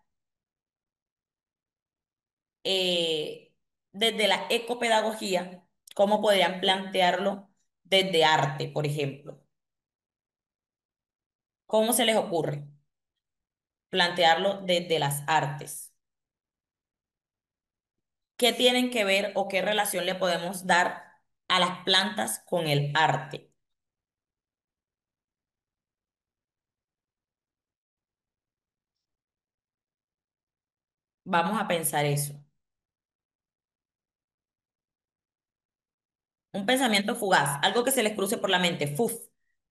desde la ecopedagogía, cómo podrían plantearlo desde arte, por ejemplo? ¿Cómo se les ocurre plantearlo desde las artes? ¿Qué tienen que ver o qué relación le podemos dar a las plantas con el arte? Vamos a pensar eso. Un pensamiento fugaz, algo que se les cruce por la mente. Fuf,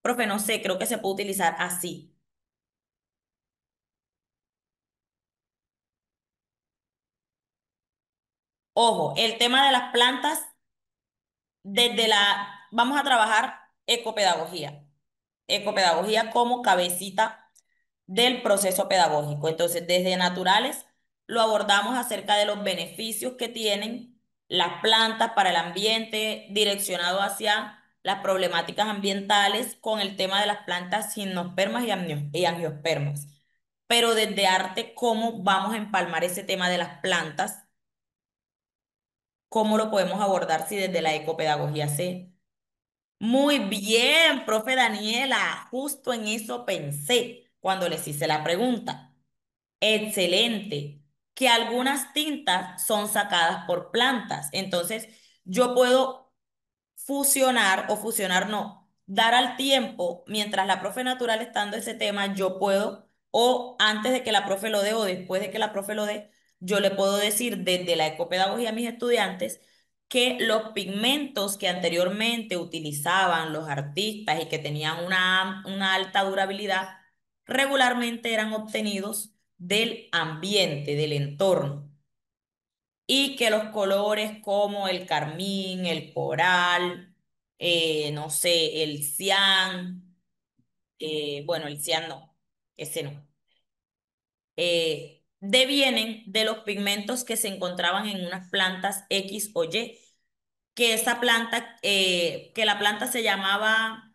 profe, no sé, creo que se puede utilizar así. Ojo, el tema de las plantas, vamos a trabajar ecopedagogía. Ecopedagogía como cabecita del proceso pedagógico. Entonces, desde naturales lo abordamos acerca de los beneficios que tienen las plantas para el ambiente, direccionado hacia las problemáticas ambientales con el tema de las plantas gimnospermas y angiospermas. Pero desde arte, ¿cómo vamos a empalmar ese tema de las plantas? ¿Cómo lo podemos abordar si desde la ecopedagogía se... Muy bien, profe Daniela, justo en eso pensé cuando les hice la pregunta. Excelente. Que algunas tintas son sacadas por plantas. Entonces, yo puedo fusionar o fusionar no, dar al tiempo, mientras la profe natural está dando ese tema, yo puedo, o antes de que la profe lo dé o después de que la profe lo dé, yo le puedo decir desde la ecopedagogía a mis estudiantes que los pigmentos que anteriormente utilizaban los artistas y que tenían una alta durabilidad, regularmente eran obtenidos del ambiente, del entorno y que los colores como el carmín, el coral, no sé, el cian, bueno, el cian no, ese no, devienen de los pigmentos que se encontraban en unas plantas X o Y, que esa planta, que la planta se llamaba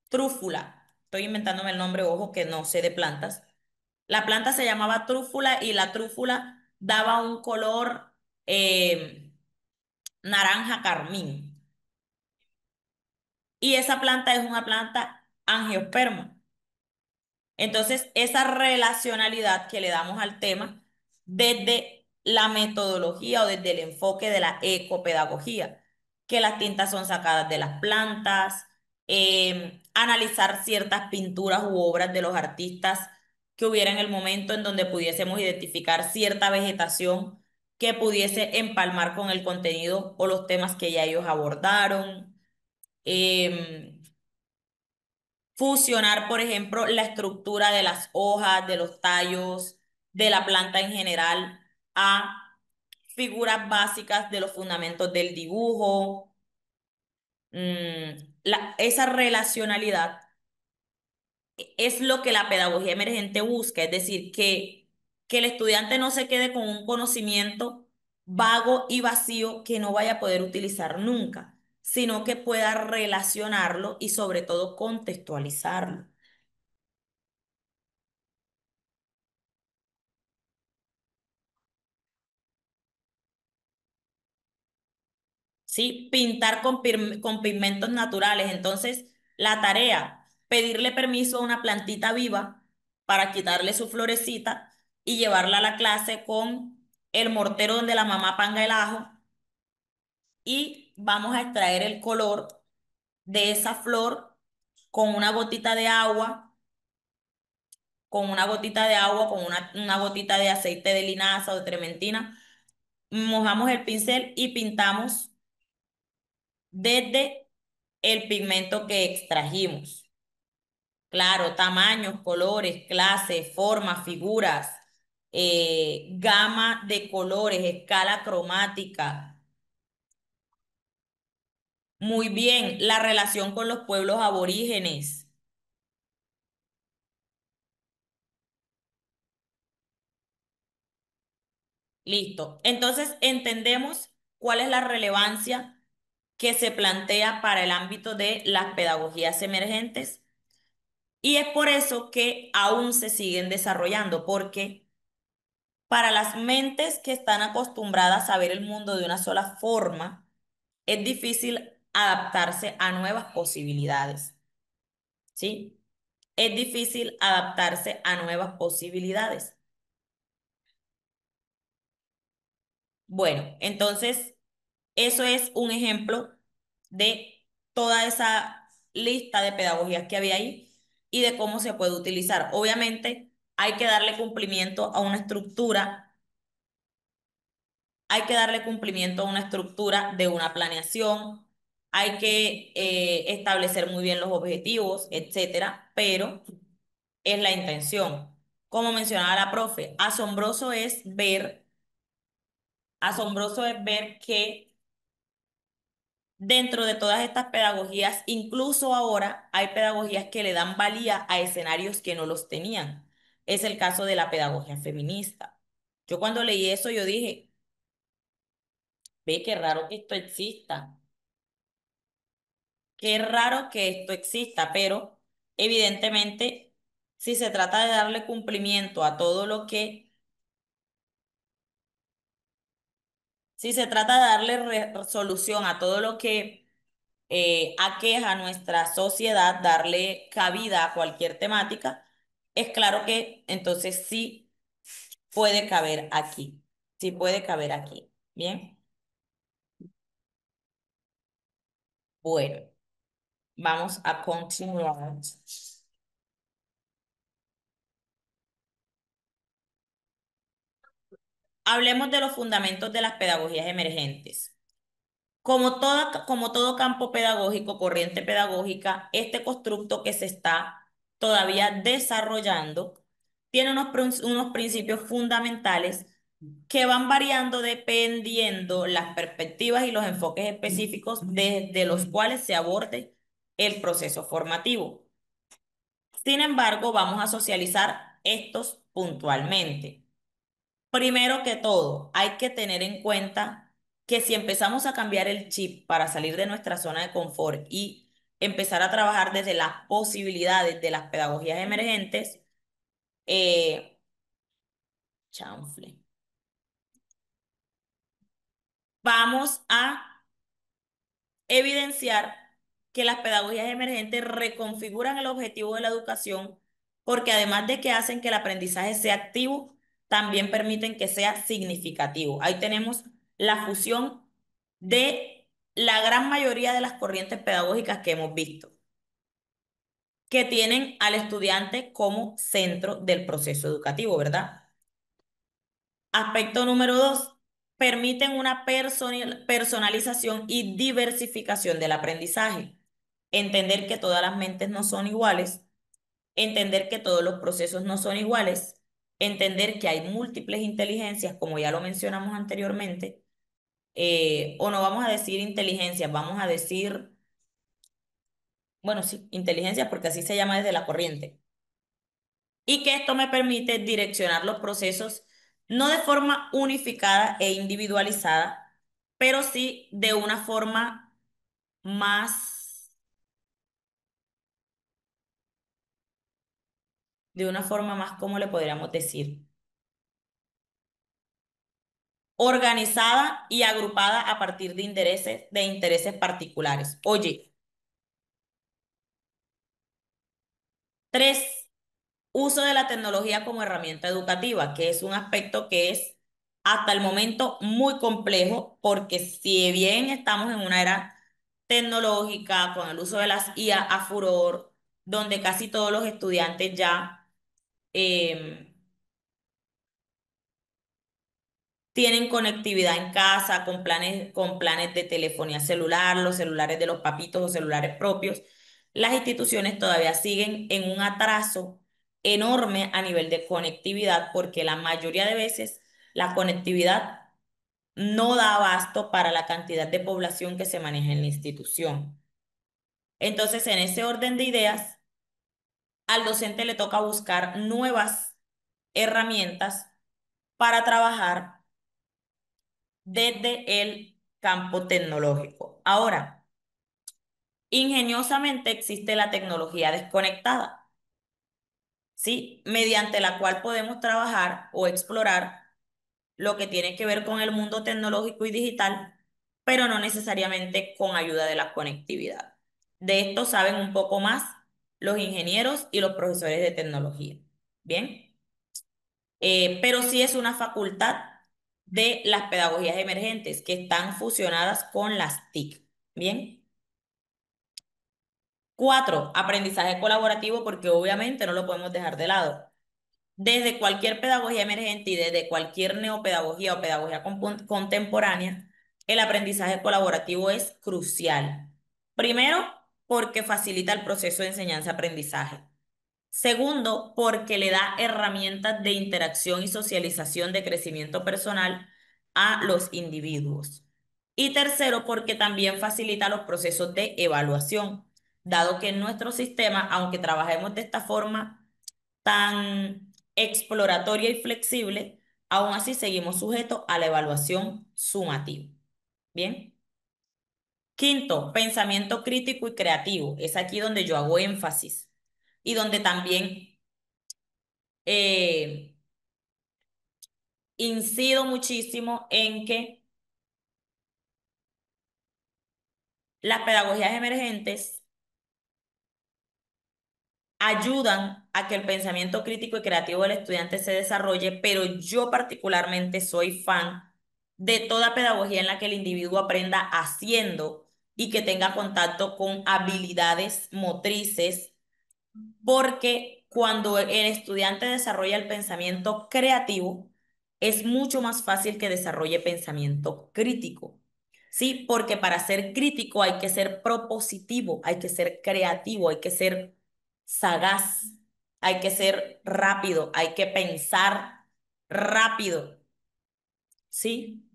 trúfula. Estoy inventándome el nombre, ojo, que no sé de plantas. La planta se llamaba trúfula y la trúfula daba un color naranja carmín. Y esa planta es una planta angiosperma. Entonces, esa relacionalidad que le damos al tema desde la metodología o desde el enfoque de la ecopedagogía, que las tintas son sacadas de las plantas, analizar ciertas pinturas u obras de los artistas que hubiera en el momento en donde pudiésemos identificar cierta vegetación que pudiese empalmar con el contenido o los temas que ya ellos abordaron. Em, Fusionar, por ejemplo, la estructura de las hojas, de los tallos, de la planta en general, a figuras básicas de los fundamentos del dibujo. Esa relacionalidad es lo que la pedagogía emergente busca, es decir, que el estudiante no se quede con un conocimiento vago y vacío que no vaya a poder utilizar nunca, sino que pueda relacionarlo y sobre todo contextualizarlo. ¿Sí? Pintar con pigmentos naturales. Entonces, la tarea, pedirle permiso a una plantita viva para quitarle su florecita y llevarla a la clase con el mortero donde la mamá panga el ajo y vamos a extraer el color de esa flor con una gotita de agua, con una gotita de agua, con una gotita de aceite de linaza o de trementina. Mojamos el pincel y pintamos desde el pigmento que extrajimos. Claro, tamaños, colores, clases, formas, figuras. gama de colores, escala cromática. Muy bien, la relación con los pueblos aborígenes. Listo. Entonces, entendemos cuál es la relevancia que se plantea para el ámbito de las pedagogías emergentes y es por eso que aún se siguen desarrollando, porque para las mentes que están acostumbradas a ver el mundo de una sola forma, es difícil adaptarse a nuevas posibilidades, ¿sí? Es difícil adaptarse a nuevas posibilidades. Bueno, entonces, eso es un ejemplo de toda esa lista de pedagogías que había ahí y de cómo se puede utilizar. Obviamente, hay que darle cumplimiento a una estructura, hay que darle cumplimiento a una estructura de una planeación, hay que establecer muy bien los objetivos, etcétera, pero es la intención. Como mencionaba la profe, asombroso es ver que dentro de todas estas pedagogías, incluso ahora hay pedagogías que le dan valía a escenarios que no los tenían. Es el caso de la pedagogía feminista. Yo cuando leí eso, yo dije, ve qué raro que esto exista, qué raro que esto exista, pero evidentemente, si se trata de darle cumplimiento a todo lo que, si se trata de darle solución a todo lo que aqueja a nuestra sociedad, darle cabida a cualquier temática, es claro que entonces sí puede caber aquí, sí puede caber aquí. Bien, bueno, vamos a continuar. Hablemos de los fundamentos de las pedagogías emergentes. Como todo campo pedagógico, corriente pedagógica, este constructo que se está todavía desarrollando tiene unos principios fundamentales que van variando dependiendo las perspectivas y los enfoques específicos desde los cuales se aborde el proceso formativo. Sin embargo, vamos a socializar estos puntualmente. Primero que todo, hay que tener en cuenta que si empezamos a cambiar el chip para salir de nuestra zona de confort y empezar a trabajar desde las posibilidades de las pedagogías emergentes, eh, chanfle, vamos a evidenciar que las pedagogías emergentes reconfiguran el objetivo de la educación porque además de que hacen que el aprendizaje sea activo, también permiten que sea significativo. Ahí tenemos la fusión de la gran mayoría de las corrientes pedagógicas que hemos visto, que tienen al estudiante como centro del proceso educativo, ¿verdad? Aspecto número dos, permiten una personalización y diversificación del aprendizaje. Entender que todas las mentes no son iguales, entender que todos los procesos no son iguales, entender que hay múltiples inteligencias, como ya lo mencionamos anteriormente, o no vamos a decir inteligencias, vamos a decir, bueno, sí, inteligencias porque así se llama desde la corriente. Y que esto me permite direccionar los procesos no de forma unificada e individualizada, pero sí más, de una forma más, ¿cómo le podríamos decir? Organizada y agrupada a partir de intereses particulares. Oye, tres, uso de la tecnología como herramienta educativa, que es un aspecto que es hasta el momento muy complejo, porque si bien estamos en una era tecnológica con el uso de las IA a furor, donde casi todos los estudiantes ya em, tienen conectividad en casa con planes de telefonía celular, los celulares de los papitos o celulares propios, las instituciones todavía siguen en un atraso enorme a nivel de conectividad, porque la mayoría de veces la conectividad no da abasto para la cantidad de población que se maneja en la institución. Entonces, en ese orden de ideas, al docente le toca buscar nuevas herramientas para trabajar desde el campo tecnológico. Ahora, ingeniosamente existe la tecnología desconectada, ¿sí? Mediante la cual podemos trabajar o explorar lo que tiene que ver con el mundo tecnológico y digital, pero no necesariamente con ayuda de la conectividad. De esto saben un poco más los ingenieros y los profesores de tecnología. Bien. Pero sí es una facultad de las pedagogías emergentes que están fusionadas con las TIC. Bien. Cuatro, aprendizaje colaborativo, porque obviamente no lo podemos dejar de lado. Desde cualquier pedagogía emergente y desde cualquier neopedagogía o pedagogía contemporánea, el aprendizaje colaborativo es crucial. Primero, porque facilita el proceso de enseñanza-aprendizaje. Segundo, porque le da herramientas de interacción y socialización de crecimiento personal a los individuos. Y tercero, porque también facilita los procesos de evaluación, dado que en nuestro sistema, aunque trabajemos de esta forma tan exploratoria y flexible, aún así seguimos sujetos a la evaluación sumativa. Bien. Quinto, pensamiento crítico y creativo. Es aquí donde yo hago énfasis y donde también eh, incido muchísimo en que las pedagogías emergentes ayudan a que el pensamiento crítico y creativo del estudiante se desarrolle, pero yo particularmente soy fan de toda pedagogía en la que el individuo aprenda haciendo y que tenga contacto con habilidades motrices, porque cuando el estudiante desarrolla el pensamiento creativo, es mucho más fácil que desarrolle pensamiento crítico. Sí, porque para ser crítico hay que ser propositivo, hay que ser creativo, hay que ser sagaz, hay que ser rápido, hay que pensar rápido, ¿sí?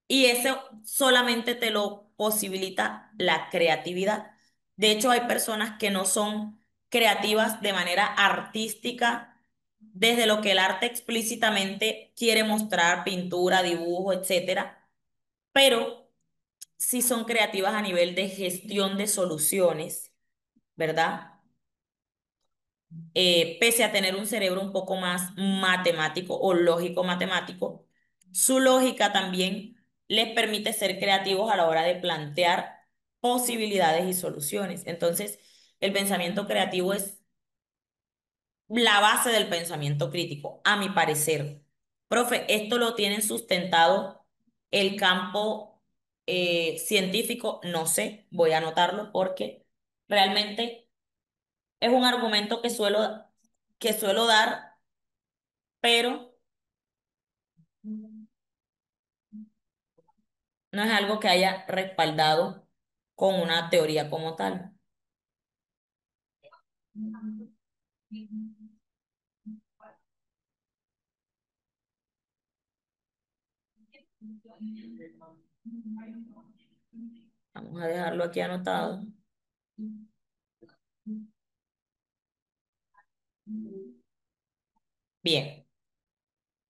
Y eso solamente te lo posibilita la creatividad. De hecho, hay personas que no son creativas de manera artística, desde lo que el arte explícitamente quiere mostrar, pintura, dibujo, etcétera, pero sí son creativas a nivel de gestión de soluciones, ¿verdad? Pese a tener un cerebro un poco más matemático o lógico matemático, su lógica también les permite ser creativos a la hora de plantear posibilidades y soluciones. Entonces, el pensamiento creativo es la base del pensamiento crítico, a mi parecer. Profe, esto lo tienen sustentado el campo científico, no sé, voy a anotarlo porque realmente es un argumento que suelo dar, pero no es algo que haya respaldado con una teoría como tal. Vamos a dejarlo aquí anotado. Bien.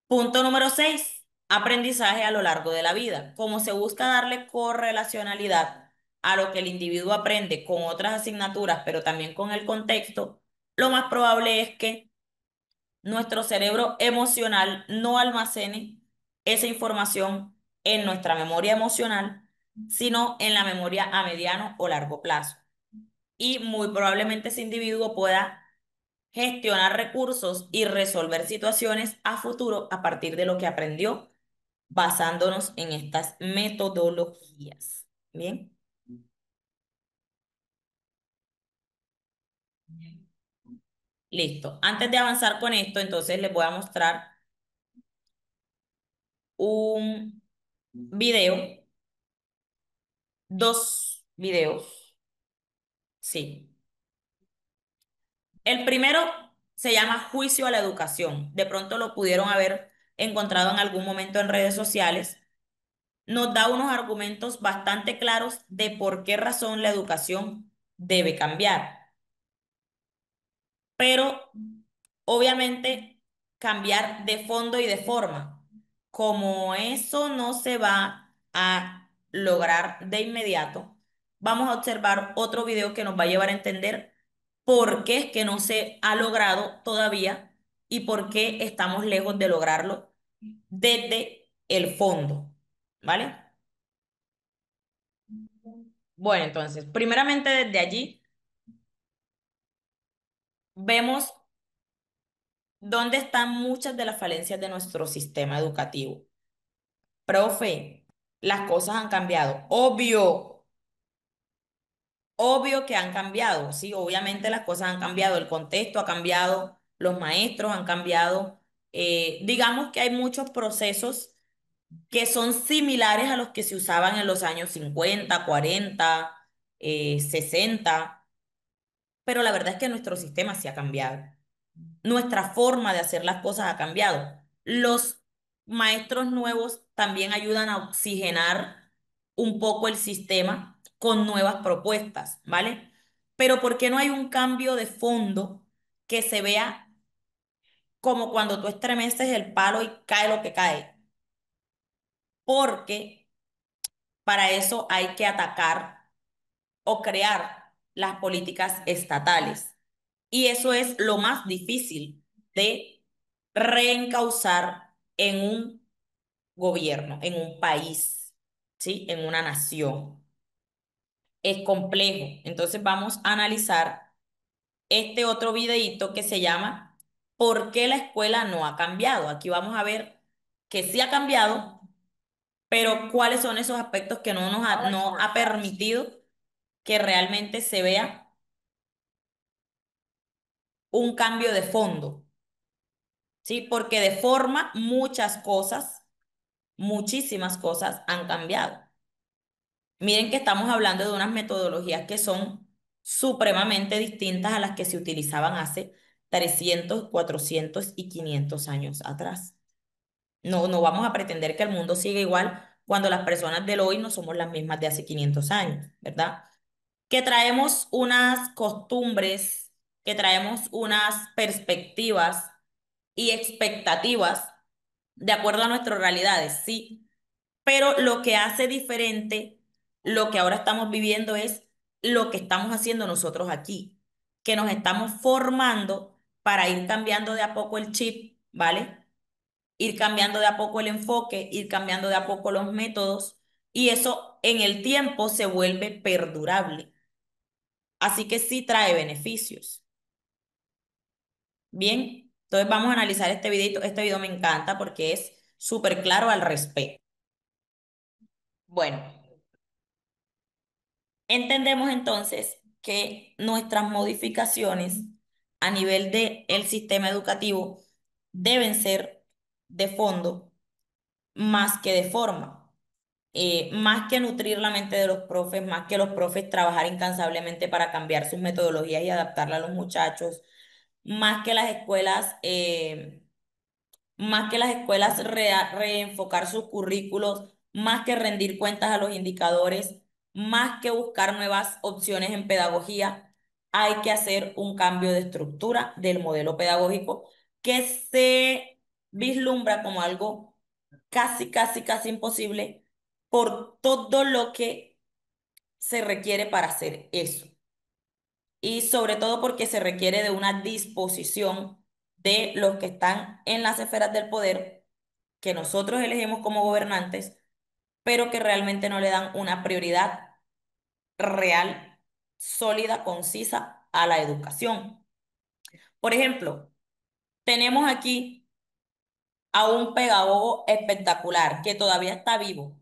Punto número 6, aprendizaje a lo largo de la vida. Como se busca darle correlacionalidad a lo que el individuo aprende con otras asignaturas, pero también con el contexto, lo más probable es que nuestro cerebro emocional no almacene esa información en nuestra memoria emocional, sino en la memoria a mediano o largo plazo. Y muy probablemente ese individuo pueda gestionar recursos y resolver situaciones a futuro a partir de lo que aprendió basándonos en estas metodologías. Bien, listo. Antes de avanzar con esto, entonces les voy a mostrar un video, dos videos, sí. El primero se llama Juicio a la Educación. De pronto lo pudieron haber encontrado en algún momento en redes sociales. Nos da unos argumentos bastante claros de por qué razón la educación debe cambiar. Pero obviamente cambiar de fondo y de forma. Como eso no se va a lograr de inmediato, vamos a observar otro video que nos va a llevar a entender por qué es que no se ha logrado todavía y por qué estamos lejos de lograrlo desde el fondo, ¿vale? Bueno, entonces, primeramente desde allí vemos dónde están muchas de las falencias de nuestro sistema educativo. Profe, las cosas han cambiado. Obvio que han cambiado, sí, obviamente las cosas han cambiado, el contexto ha cambiado, los maestros han cambiado. Digamos que hay muchos procesos que son similares a los que se usaban en los años 50, 40, 60, pero la verdad es que nuestro sistema sí ha cambiado. Nuestra forma de hacer las cosas ha cambiado. Los maestros nuevos también ayudan a oxigenar un poco el sistema con nuevas propuestas, ¿vale? Pero ¿por qué no hay un cambio de fondo que se vea como cuando tú estremeces el palo y cae lo que cae? Porque para eso hay que atacar o crear las políticas estatales. Y eso es lo más difícil de reencauzar en un gobierno, en un país, ¿sí? En una nación. Es complejo. Entonces vamos a analizar este otro videíto que se llama ¿Por qué la escuela no ha cambiado? Aquí vamos a ver que sí ha cambiado, pero cuáles son esos aspectos que no ha permitido que realmente se vea un cambio de fondo, ¿sí? Porque de forma muchas cosas, muchísimas cosas han cambiado. Miren que estamos hablando de unas metodologías que son supremamente distintas a las que se utilizaban hace 300, 400 y 500 años atrás. No vamos a pretender que el mundo siga igual cuando las personas del hoy no somos las mismas de hace 500 años, ¿verdad? Que traemos unas costumbres, que traemos unas perspectivas y expectativas de acuerdo a nuestras realidades, sí, pero lo que hace diferente lo que ahora estamos viviendo es lo que estamos haciendo nosotros aquí, que nos estamos formando para ir cambiando de a poco el chip, ¿vale? Ir cambiando de a poco el enfoque, ir cambiando de a poco los métodos, y eso en el tiempo se vuelve perdurable. Así que sí trae beneficios. Bien, entonces vamos a analizar este videito. Este video me encanta porque es súper claro al respecto. Bueno, entendemos entonces que nuestras modificaciones a nivel del sistema educativo deben ser de fondo más que de forma. Más que nutrir la mente de los profes, más que los profes trabajar incansablemente para cambiar sus metodologías y adaptarla a los muchachos, más que las escuelas más que las escuelas reenfocar sus currículos, más que rendir cuentas a los indicadores, más que buscar nuevas opciones en pedagogía, hay que hacer un cambio de estructura del modelo pedagógico que se vislumbra como algo casi imposible por todo lo que se requiere para hacer eso. Y sobre todo porque se requiere de una disposición de los que están en las esferas del poder que nosotros elegimos como gobernantes, pero que realmente no le dan una prioridad real, sólida, concisa a la educación. Por ejemplo, tenemos aquí a un pedagogo espectacular que todavía está vivo,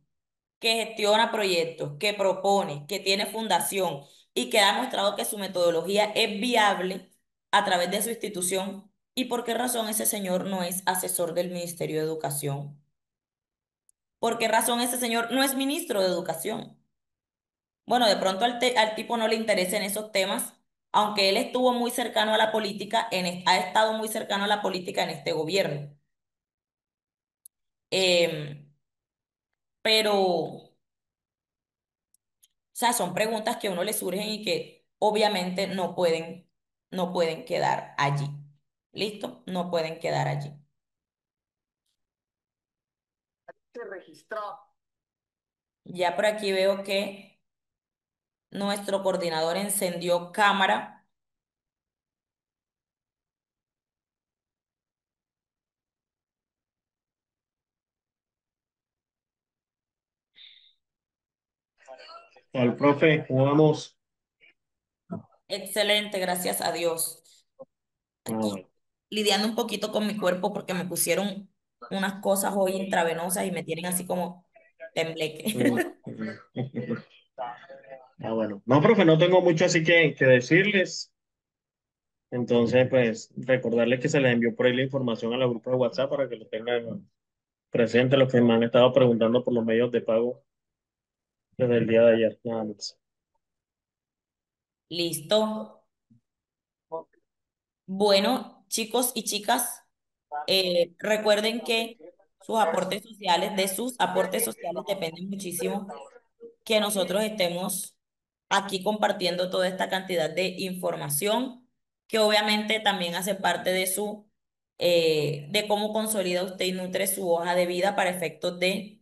que gestiona proyectos, que propone, que tiene fundación y que ha demostrado que su metodología es viable a través de su institución. ¿Y por qué razón ese señor no es asesor del Ministerio de Educación? ¿Por qué razón ese señor no es ministro de Educación? Bueno, de pronto al tipo no le interesen esos temas, aunque él estuvo muy cercano a la política, ha estado muy cercano a la política en este gobierno. Em, pero, o sea, son preguntas que a uno le surgen y que obviamente no pueden quedar allí. ¿Listo? No pueden quedar allí. Ya por aquí veo que nuestro coordinador encendió cámara. Al profe, jugamos. Excelente, gracias a Dios. Ah, Aquí bueno. lidiando un poquito con mi cuerpo porque me pusieron unas cosas hoy intravenosas y me tienen así como Mm, tembleque. mm. Ah, bueno. No, profe, no tengo mucho así que decirles. Entonces, pues, recordarles que se les envió por ahí la información a la grupo de WhatsApp para que lo tengan presente los que me han estado preguntando por los medios de pago desde el día de ayer. Nada más. Listo. Bueno, chicos y chicas, recuerden que de sus aportes sociales depende muchísimo que nosotros estemos aquí compartiendo toda esta cantidad de información que obviamente también hace parte de de cómo consolida usted y nutre su hoja de vida para efectos de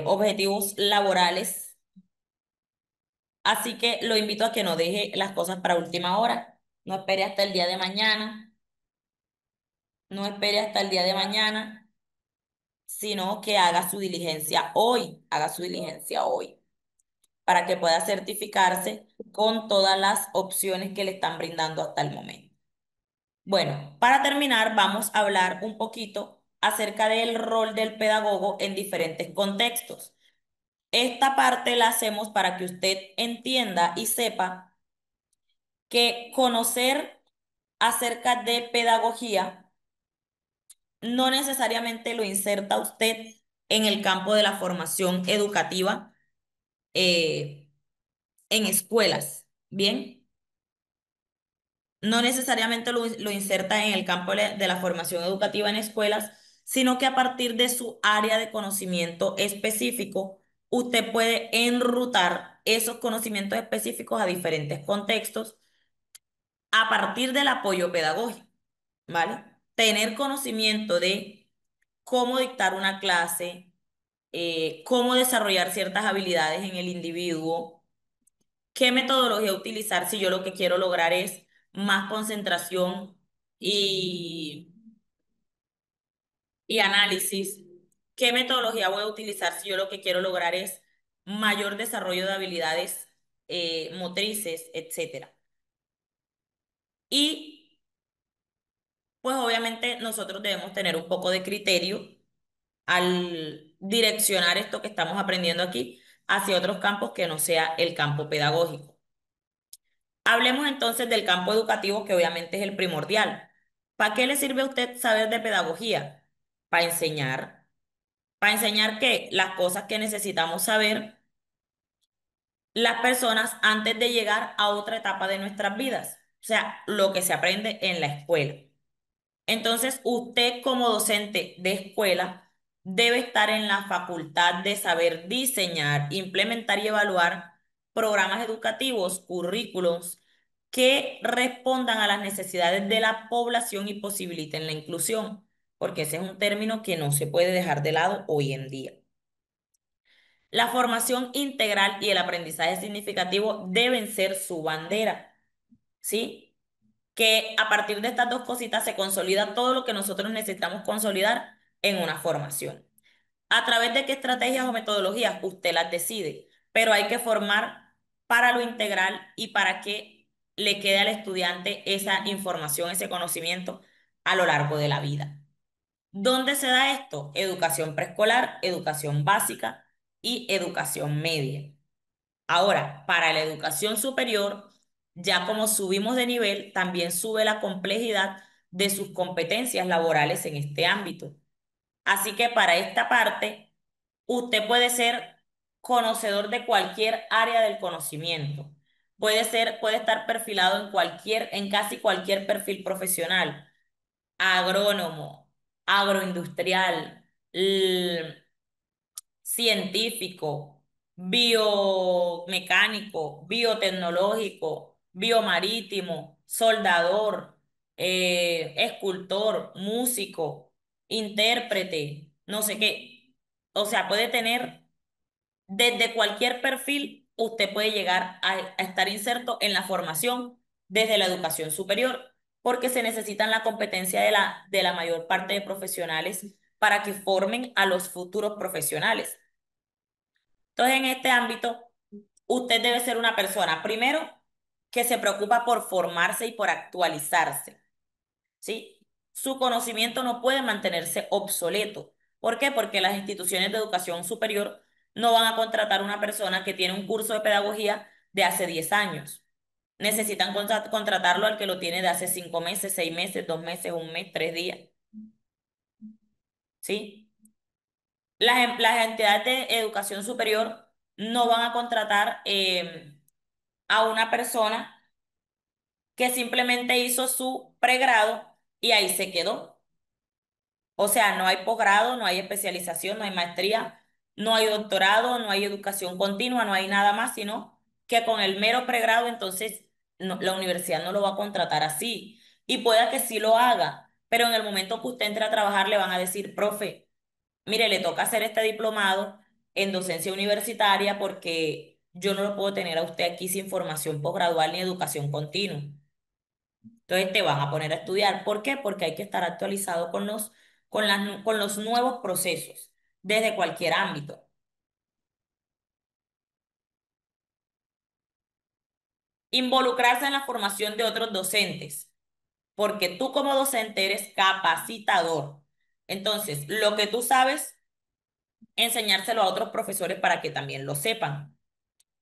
objetivos laborales. Así que lo invito a que no deje las cosas para última hora. No espere hasta el día de mañana, no espere hasta el día de mañana, sino que haga su diligencia hoy, para que pueda certificarse con todas las opciones que le están brindando hasta el momento. Bueno, para terminar, vamos a hablar un poquito acerca del rol del pedagogo en diferentes contextos. Esta parte la hacemos para que usted entienda y sepa que conocer acerca de pedagogía no necesariamente lo inserta usted en el campo de la formación educativa en escuelas, ¿bien? No necesariamente lo inserta en el campo de la formación educativa en escuelas, sino que a partir de su área de conocimiento específico, usted puede enrutar esos conocimientos específicos a diferentes contextos a partir del apoyo pedagógico, ¿vale? Tener conocimiento de cómo dictar una clase, cómo desarrollar ciertas habilidades en el individuo, qué metodología utilizar si yo lo que quiero lograr es más concentración y, y análisis, qué metodología voy a utilizar si yo lo que quiero lograr es mayor desarrollo de habilidades motrices, etcétera. Y pues obviamente nosotros debemos tener un poco de criterio al direccionar esto que estamos aprendiendo aquí hacia otros campos que no sea el campo pedagógico. Hablemos entonces del campo educativo, que obviamente es el primordial. ¿Para qué le sirve a usted saber de pedagogía? Para enseñar. ¿Para enseñar qué? Las cosas que necesitamos saber las personas antes de llegar a otra etapa de nuestras vidas. O sea, lo que se aprende en la escuela. Entonces, usted como docente de escuela debe estar en la facultad de saber diseñar, implementar y evaluar programas educativos, currículos que respondan a las necesidades de la población y posibiliten la inclusión, porque ese es un término que no se puede dejar de lado hoy en día. La formación integral y el aprendizaje significativo deben ser su bandera, ¿sí? Que a partir de estas dos cositas se consolida todo lo que nosotros necesitamos consolidar en una formación. ¿A través de qué estrategias o metodologías? Usted las decide, pero hay que formar para lo integral y para que le quede al estudiante esa información, ese conocimiento a lo largo de la vida. ¿Dónde se da esto? Educación preescolar, educación básica y educación media. Ahora, para la educación superior, ya como subimos de nivel, también sube la complejidad de sus competencias laborales en este ámbito. Así que para esta parte, usted puede ser conocedor de cualquier área del conocimiento, puede estar perfilado en casi cualquier perfil profesional, agrónomo, agroindustrial, científico, biomecánico, biotecnológico, biomarítimo, soldador, escultor, músico, intérprete, no sé qué. O sea, puede tener desde cualquier perfil, usted puede llegar a estar inserto en la formación desde la educación superior, porque se necesitan la competencia de la mayor parte de profesionales para que formen a los futuros profesionales. Entonces, en este ámbito, usted debe ser una persona, primero, que se preocupa por formarse y por actualizarse, ¿sí? Su conocimiento no puede mantenerse obsoleto. ¿Por qué? Porque las instituciones de educación superior no van a contratar una persona que tiene un curso de pedagogía de hace 10 años. Necesitan contratarlo al que lo tiene de hace 5 meses, 6 meses, 2 meses, un mes, 3 días, ¿sí? Las entidades de educación superior no van a contratar a una persona que simplemente hizo su pregrado y ahí se quedó. O sea, no hay posgrado, no hay especialización, no hay maestría, no hay doctorado, no hay educación continua, no hay nada más, sino que con el mero pregrado, entonces la universidad no lo va a contratar así. Y pueda que sí lo haga, pero en el momento que usted entre a trabajar le van a decir, profe, mire, le toca hacer este diplomado en docencia universitaria porque yo no lo puedo tener a usted aquí sin formación posgradual ni educación continua. Entonces te van a poner a estudiar. ¿Por qué? Porque hay que estar actualizado con los nuevos procesos desde cualquier ámbito. Involucrarse en la formación de otros docentes, porque tú como docente eres capacitador. Entonces, lo que tú sabes, enseñárselo a otros profesores para que también lo sepan.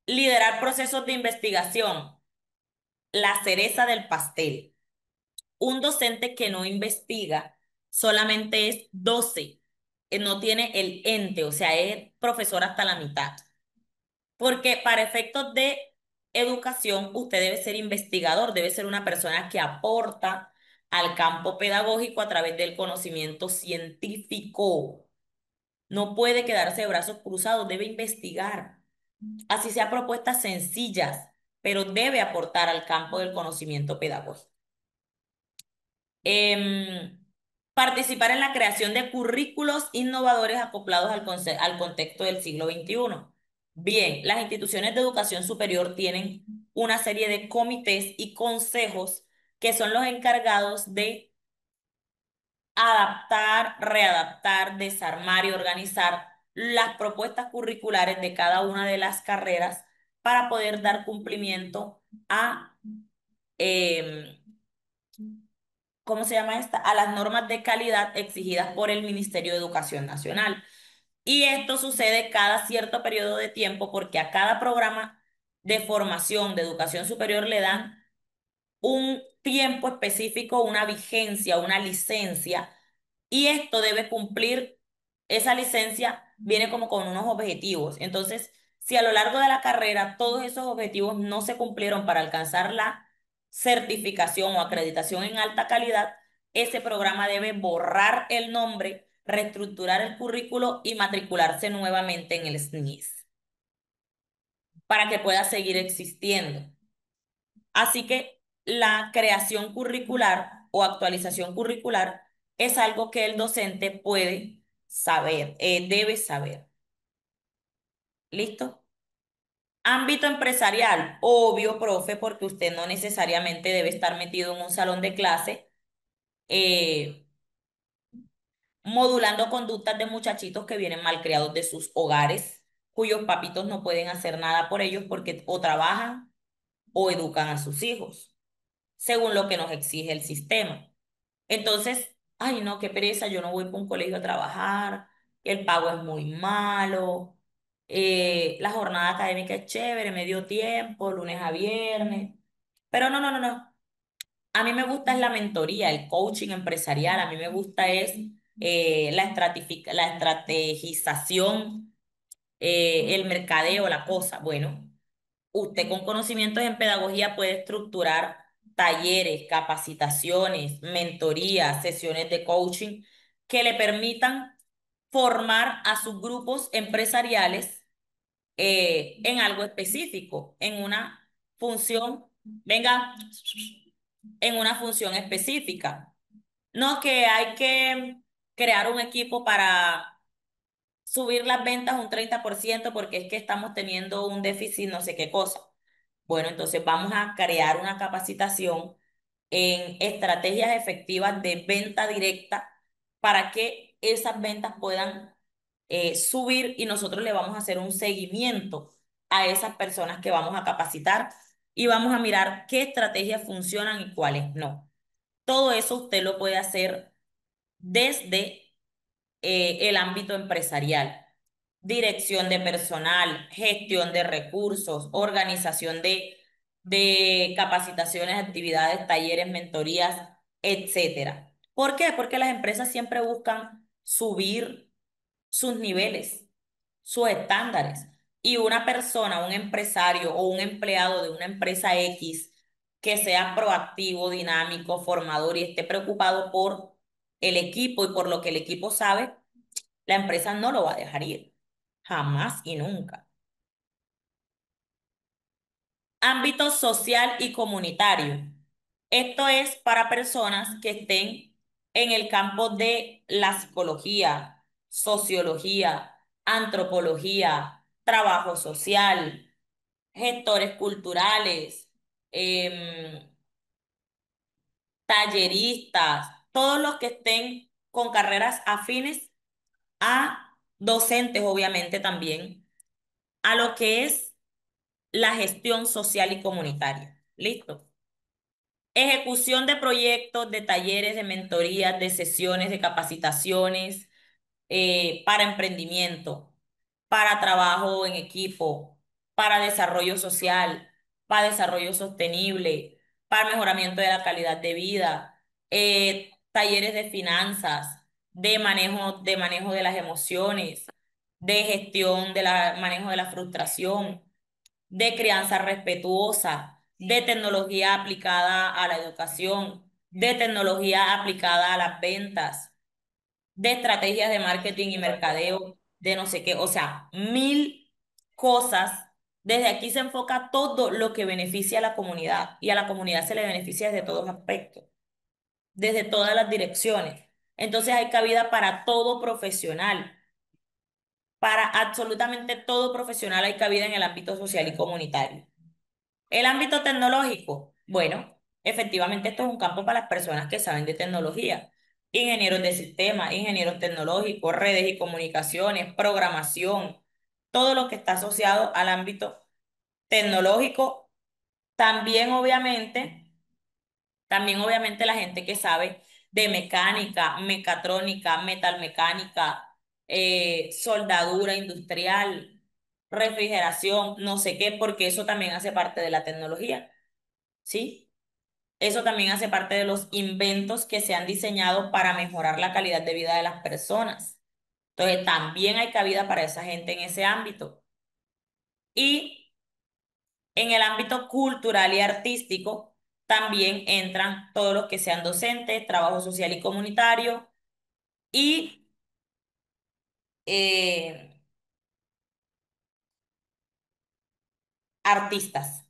Liderar procesos de investigación, la cereza del pastel. Un docente que no investiga solamente es 12, no tiene el ente, o sea, es profesor hasta la mitad. Porque para efectos de educación, usted debe ser investigador, debe ser una persona que aporta al campo pedagógico a través del conocimiento científico. No puede quedarse de brazos cruzados, debe investigar. Así sea propuestas sencillas, pero debe aportar al campo del conocimiento pedagógico. Em, Participar en la creación de currículos innovadores acoplados al contexto del siglo XXI. Bien, las instituciones de educación superior tienen una serie de comités y consejos que son los encargados de adaptar, readaptar, desarmar y organizar las propuestas curriculares de cada una de las carreras para poder dar cumplimiento a em, ¿cómo se llama esta? A las normas de calidad exigidas por el Ministerio de Educación Nacional. Y esto sucede cada cierto periodo de tiempo porque a cada programa de formación de educación superior le dan un tiempo específico, una vigencia, una licencia, y esto debe cumplir, esa licencia viene como con unos objetivos. Entonces, si a lo largo de la carrera todos esos objetivos no se cumplieron para alcanzar la certificación o acreditación en alta calidad, ese programa debe borrar el nombre, reestructurar el currículo y matricularse nuevamente en el SNIS para que pueda seguir existiendo. Así que la creación curricular o actualización curricular es algo que el docente puede saber, debe saber. ¿Listo? Ámbito empresarial, obvio, profe, porque usted no necesariamente debe estar metido en un salón de clase eh, modulando conductas de muchachitos que vienen malcriados de sus hogares, cuyos papitos no pueden hacer nada por ellos porque o trabajan o educan a sus hijos, según lo que nos exige el sistema. Entonces, ay, no, qué pereza, yo no voy para un colegio a trabajar, el pago es muy malo, la jornada académica es chévere, medio tiempo, lunes a viernes, pero no, no, no, no. A mí me gusta es la mentoría, el coaching empresarial, a mí me gusta es la estrategización, el mercadeo, la cosa. Bueno. Usted con conocimientos en pedagogía puede estructurar talleres, capacitaciones, mentorías, sesiones de coaching que le permitan formar a sus grupos empresariales en algo específico, en una función, venga, en una función específica. No que hay que crear un equipo para subir las ventas un 30% porque es que estamos teniendo un déficit, no sé qué cosa. Bueno, entonces vamos a crear una capacitación en estrategias efectivas de venta directa para que esas ventas puedan subir y nosotros le vamos a hacer un seguimiento a esas personas que vamos a capacitar y vamos a mirar qué estrategias funcionan y cuáles no. Todo eso usted lo puede hacer desde el ámbito empresarial, dirección de personal, gestión de recursos, organización de capacitaciones, actividades, talleres, mentorías, etcétera. ¿Por qué? Porque las empresas siempre buscan subir sus niveles, sus estándares. Y una persona, un empresario o un empleado de una empresa X que sea proactivo, dinámico, formador y esté preocupado por el equipo y por lo que el equipo sabe, la empresa no lo va a dejar ir, jamás y nunca. Ámbito social y comunitario. Esto es para personas que estén en el campo de la psicología, sociología, antropología, trabajo social, gestores culturales, em, talleristas, todos los que estén con carreras afines a docentes, obviamente también, a lo que es la gestión social y comunitaria. ¿Listo? Ejecución de proyectos, de talleres, de mentorías, de sesiones, de capacitaciones para emprendimiento, para trabajo en equipo, para desarrollo social, para desarrollo sostenible, para mejoramiento de la calidad de vida, talleres de finanzas, de manejo de las emociones, de gestión de la manejo de la frustración, de crianza respetuosa, de tecnología aplicada a la educación, de tecnología aplicada a las ventas, de estrategias de marketing y mercadeo, de no sé qué, o sea, mil cosas. Desde aquí se enfoca todo lo que beneficia a la comunidad y a la comunidad se le beneficia desde todos aspectos, desde todas las direcciones. Entonces hay cabida para todo profesional, para absolutamente todo profesional hay cabida en el ámbito social y comunitario. El ámbito tecnológico, bueno, efectivamente esto es un campo para las personas que saben de tecnología. Ingenieros de sistemas, ingenieros tecnológicos, redes y comunicaciones, programación, todo lo que está asociado al ámbito tecnológico. También obviamente la gente que sabe de mecánica, mecatrónica, metalmecánica, soldadura industrial, refrigeración, no sé qué, porque eso también hace parte de la tecnología. ¿Sí? Eso también hace parte de los inventos que se han diseñado para mejorar la calidad de vida de las personas. Entonces, también hay cabida para esa gente en ese ámbito. Y en el ámbito cultural y artístico, también entran todos los que sean docentes, trabajo social y comunitario y eh, artistas.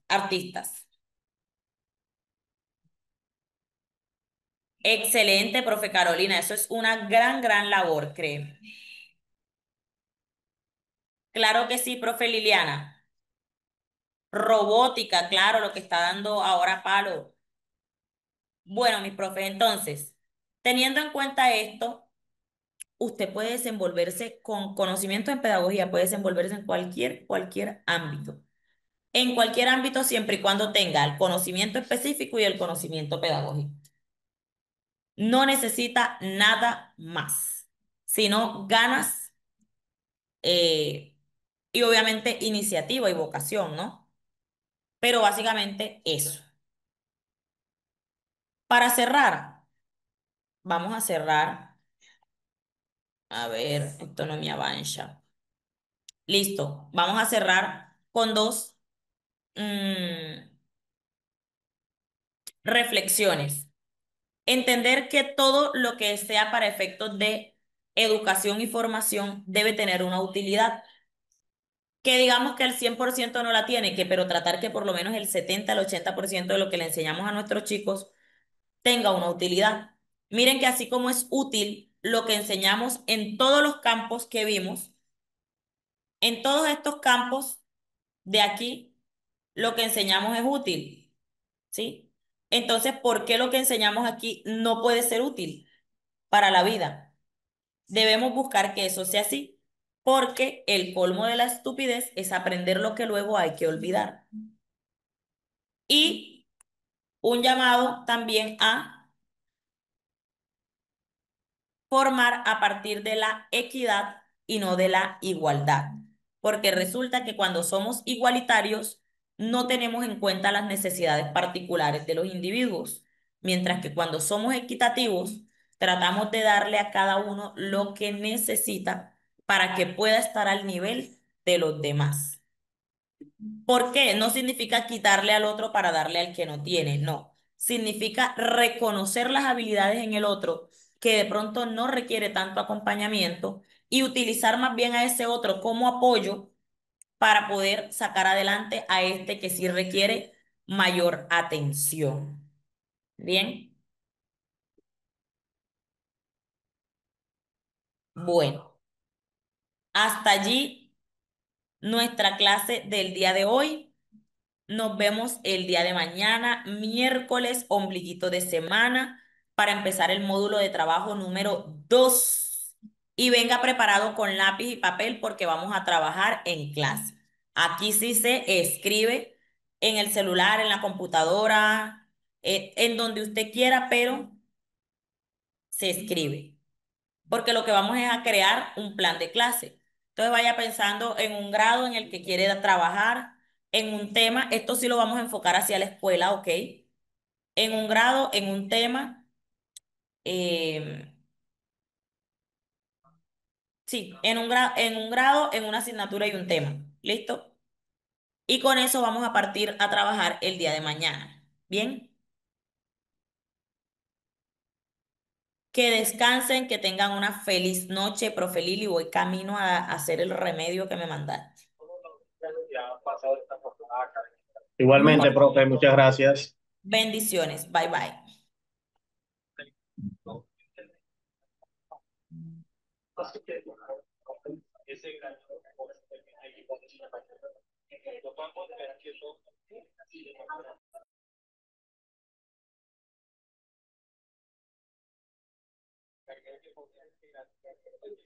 Excelente, profe Carolina. Eso es una gran labor, créeme. Claro que sí, profe Liliana. Robótica, claro, lo que está dando ahora palo. Bueno, mis profes, entonces, teniendo en cuenta esto, usted puede desenvolverse con conocimiento en pedagogía, puede desenvolverse en cualquier ámbito. En cualquier ámbito, siempre y cuando tenga el conocimiento específico y el conocimiento pedagógico. No necesita nada más, sino ganas y obviamente iniciativa y vocación, ¿no? Pero básicamente eso. Para cerrar, vamos a cerrar. A ver, esto no me avanza. Listo, vamos a cerrar con dos. mm, reflexiones. Entender que todo lo que sea para efectos de educación y formación debe tener una utilidad. Que digamos que el 100% no la tiene, que pero tratar que por lo menos el 70 al 80% de lo que le enseñamos a nuestros chicos tenga una utilidad. Miren que así como es útil lo que enseñamos en todos los campos que vimos, en todos estos campos de aquí, lo que enseñamos es útil, ¿sí? Entonces, ¿por qué lo que enseñamos aquí no puede ser útil para la vida? Debemos buscar que eso sea así, porque el colmo de la estupidez es aprender lo que luego hay que olvidar. Y un llamado también a formar a partir de la equidad y no de la igualdad, porque resulta que cuando somos igualitarios no tenemos en cuenta las necesidades particulares de los individuos, mientras que cuando somos equitativos tratamos de darle a cada uno lo que necesita para que pueda estar al nivel de los demás. ¿Por qué? No significa quitarle al otro para darle al que no tiene, no. Significa reconocer las habilidades en el otro que de pronto no requiere tanto acompañamiento y utilizar más bien a ese otro como apoyo para poder sacar adelante a este que sí requiere mayor atención. Bien, bueno, hasta allí nuestra clase del día de hoy. Nos vemos el día de mañana, miércoles, ombliguito de semana, para empezar el módulo de trabajo número 2. Y venga preparado con lápiz y papel porque vamos a trabajar en clase. Aquí sí se escribe en el celular, en la computadora, en donde usted quiera, pero se escribe porque lo que vamos es a crear un plan de clase. Entonces vaya pensando en un grado en el que quiere trabajar, en un tema, esto sí lo vamos a enfocar hacia la escuela, ¿ok? En un grado, en un tema, eh, sí, en un grado, en una asignatura y un tema, ¿listo? Y con eso vamos a partir a trabajar el día de mañana, ¿bien? Que descansen, que tengan una feliz noche, profe Lili, voy camino a hacer el remedio que me mandaste. Igualmente, Bueno, profe, muchas gracias. bendiciones, bye bye.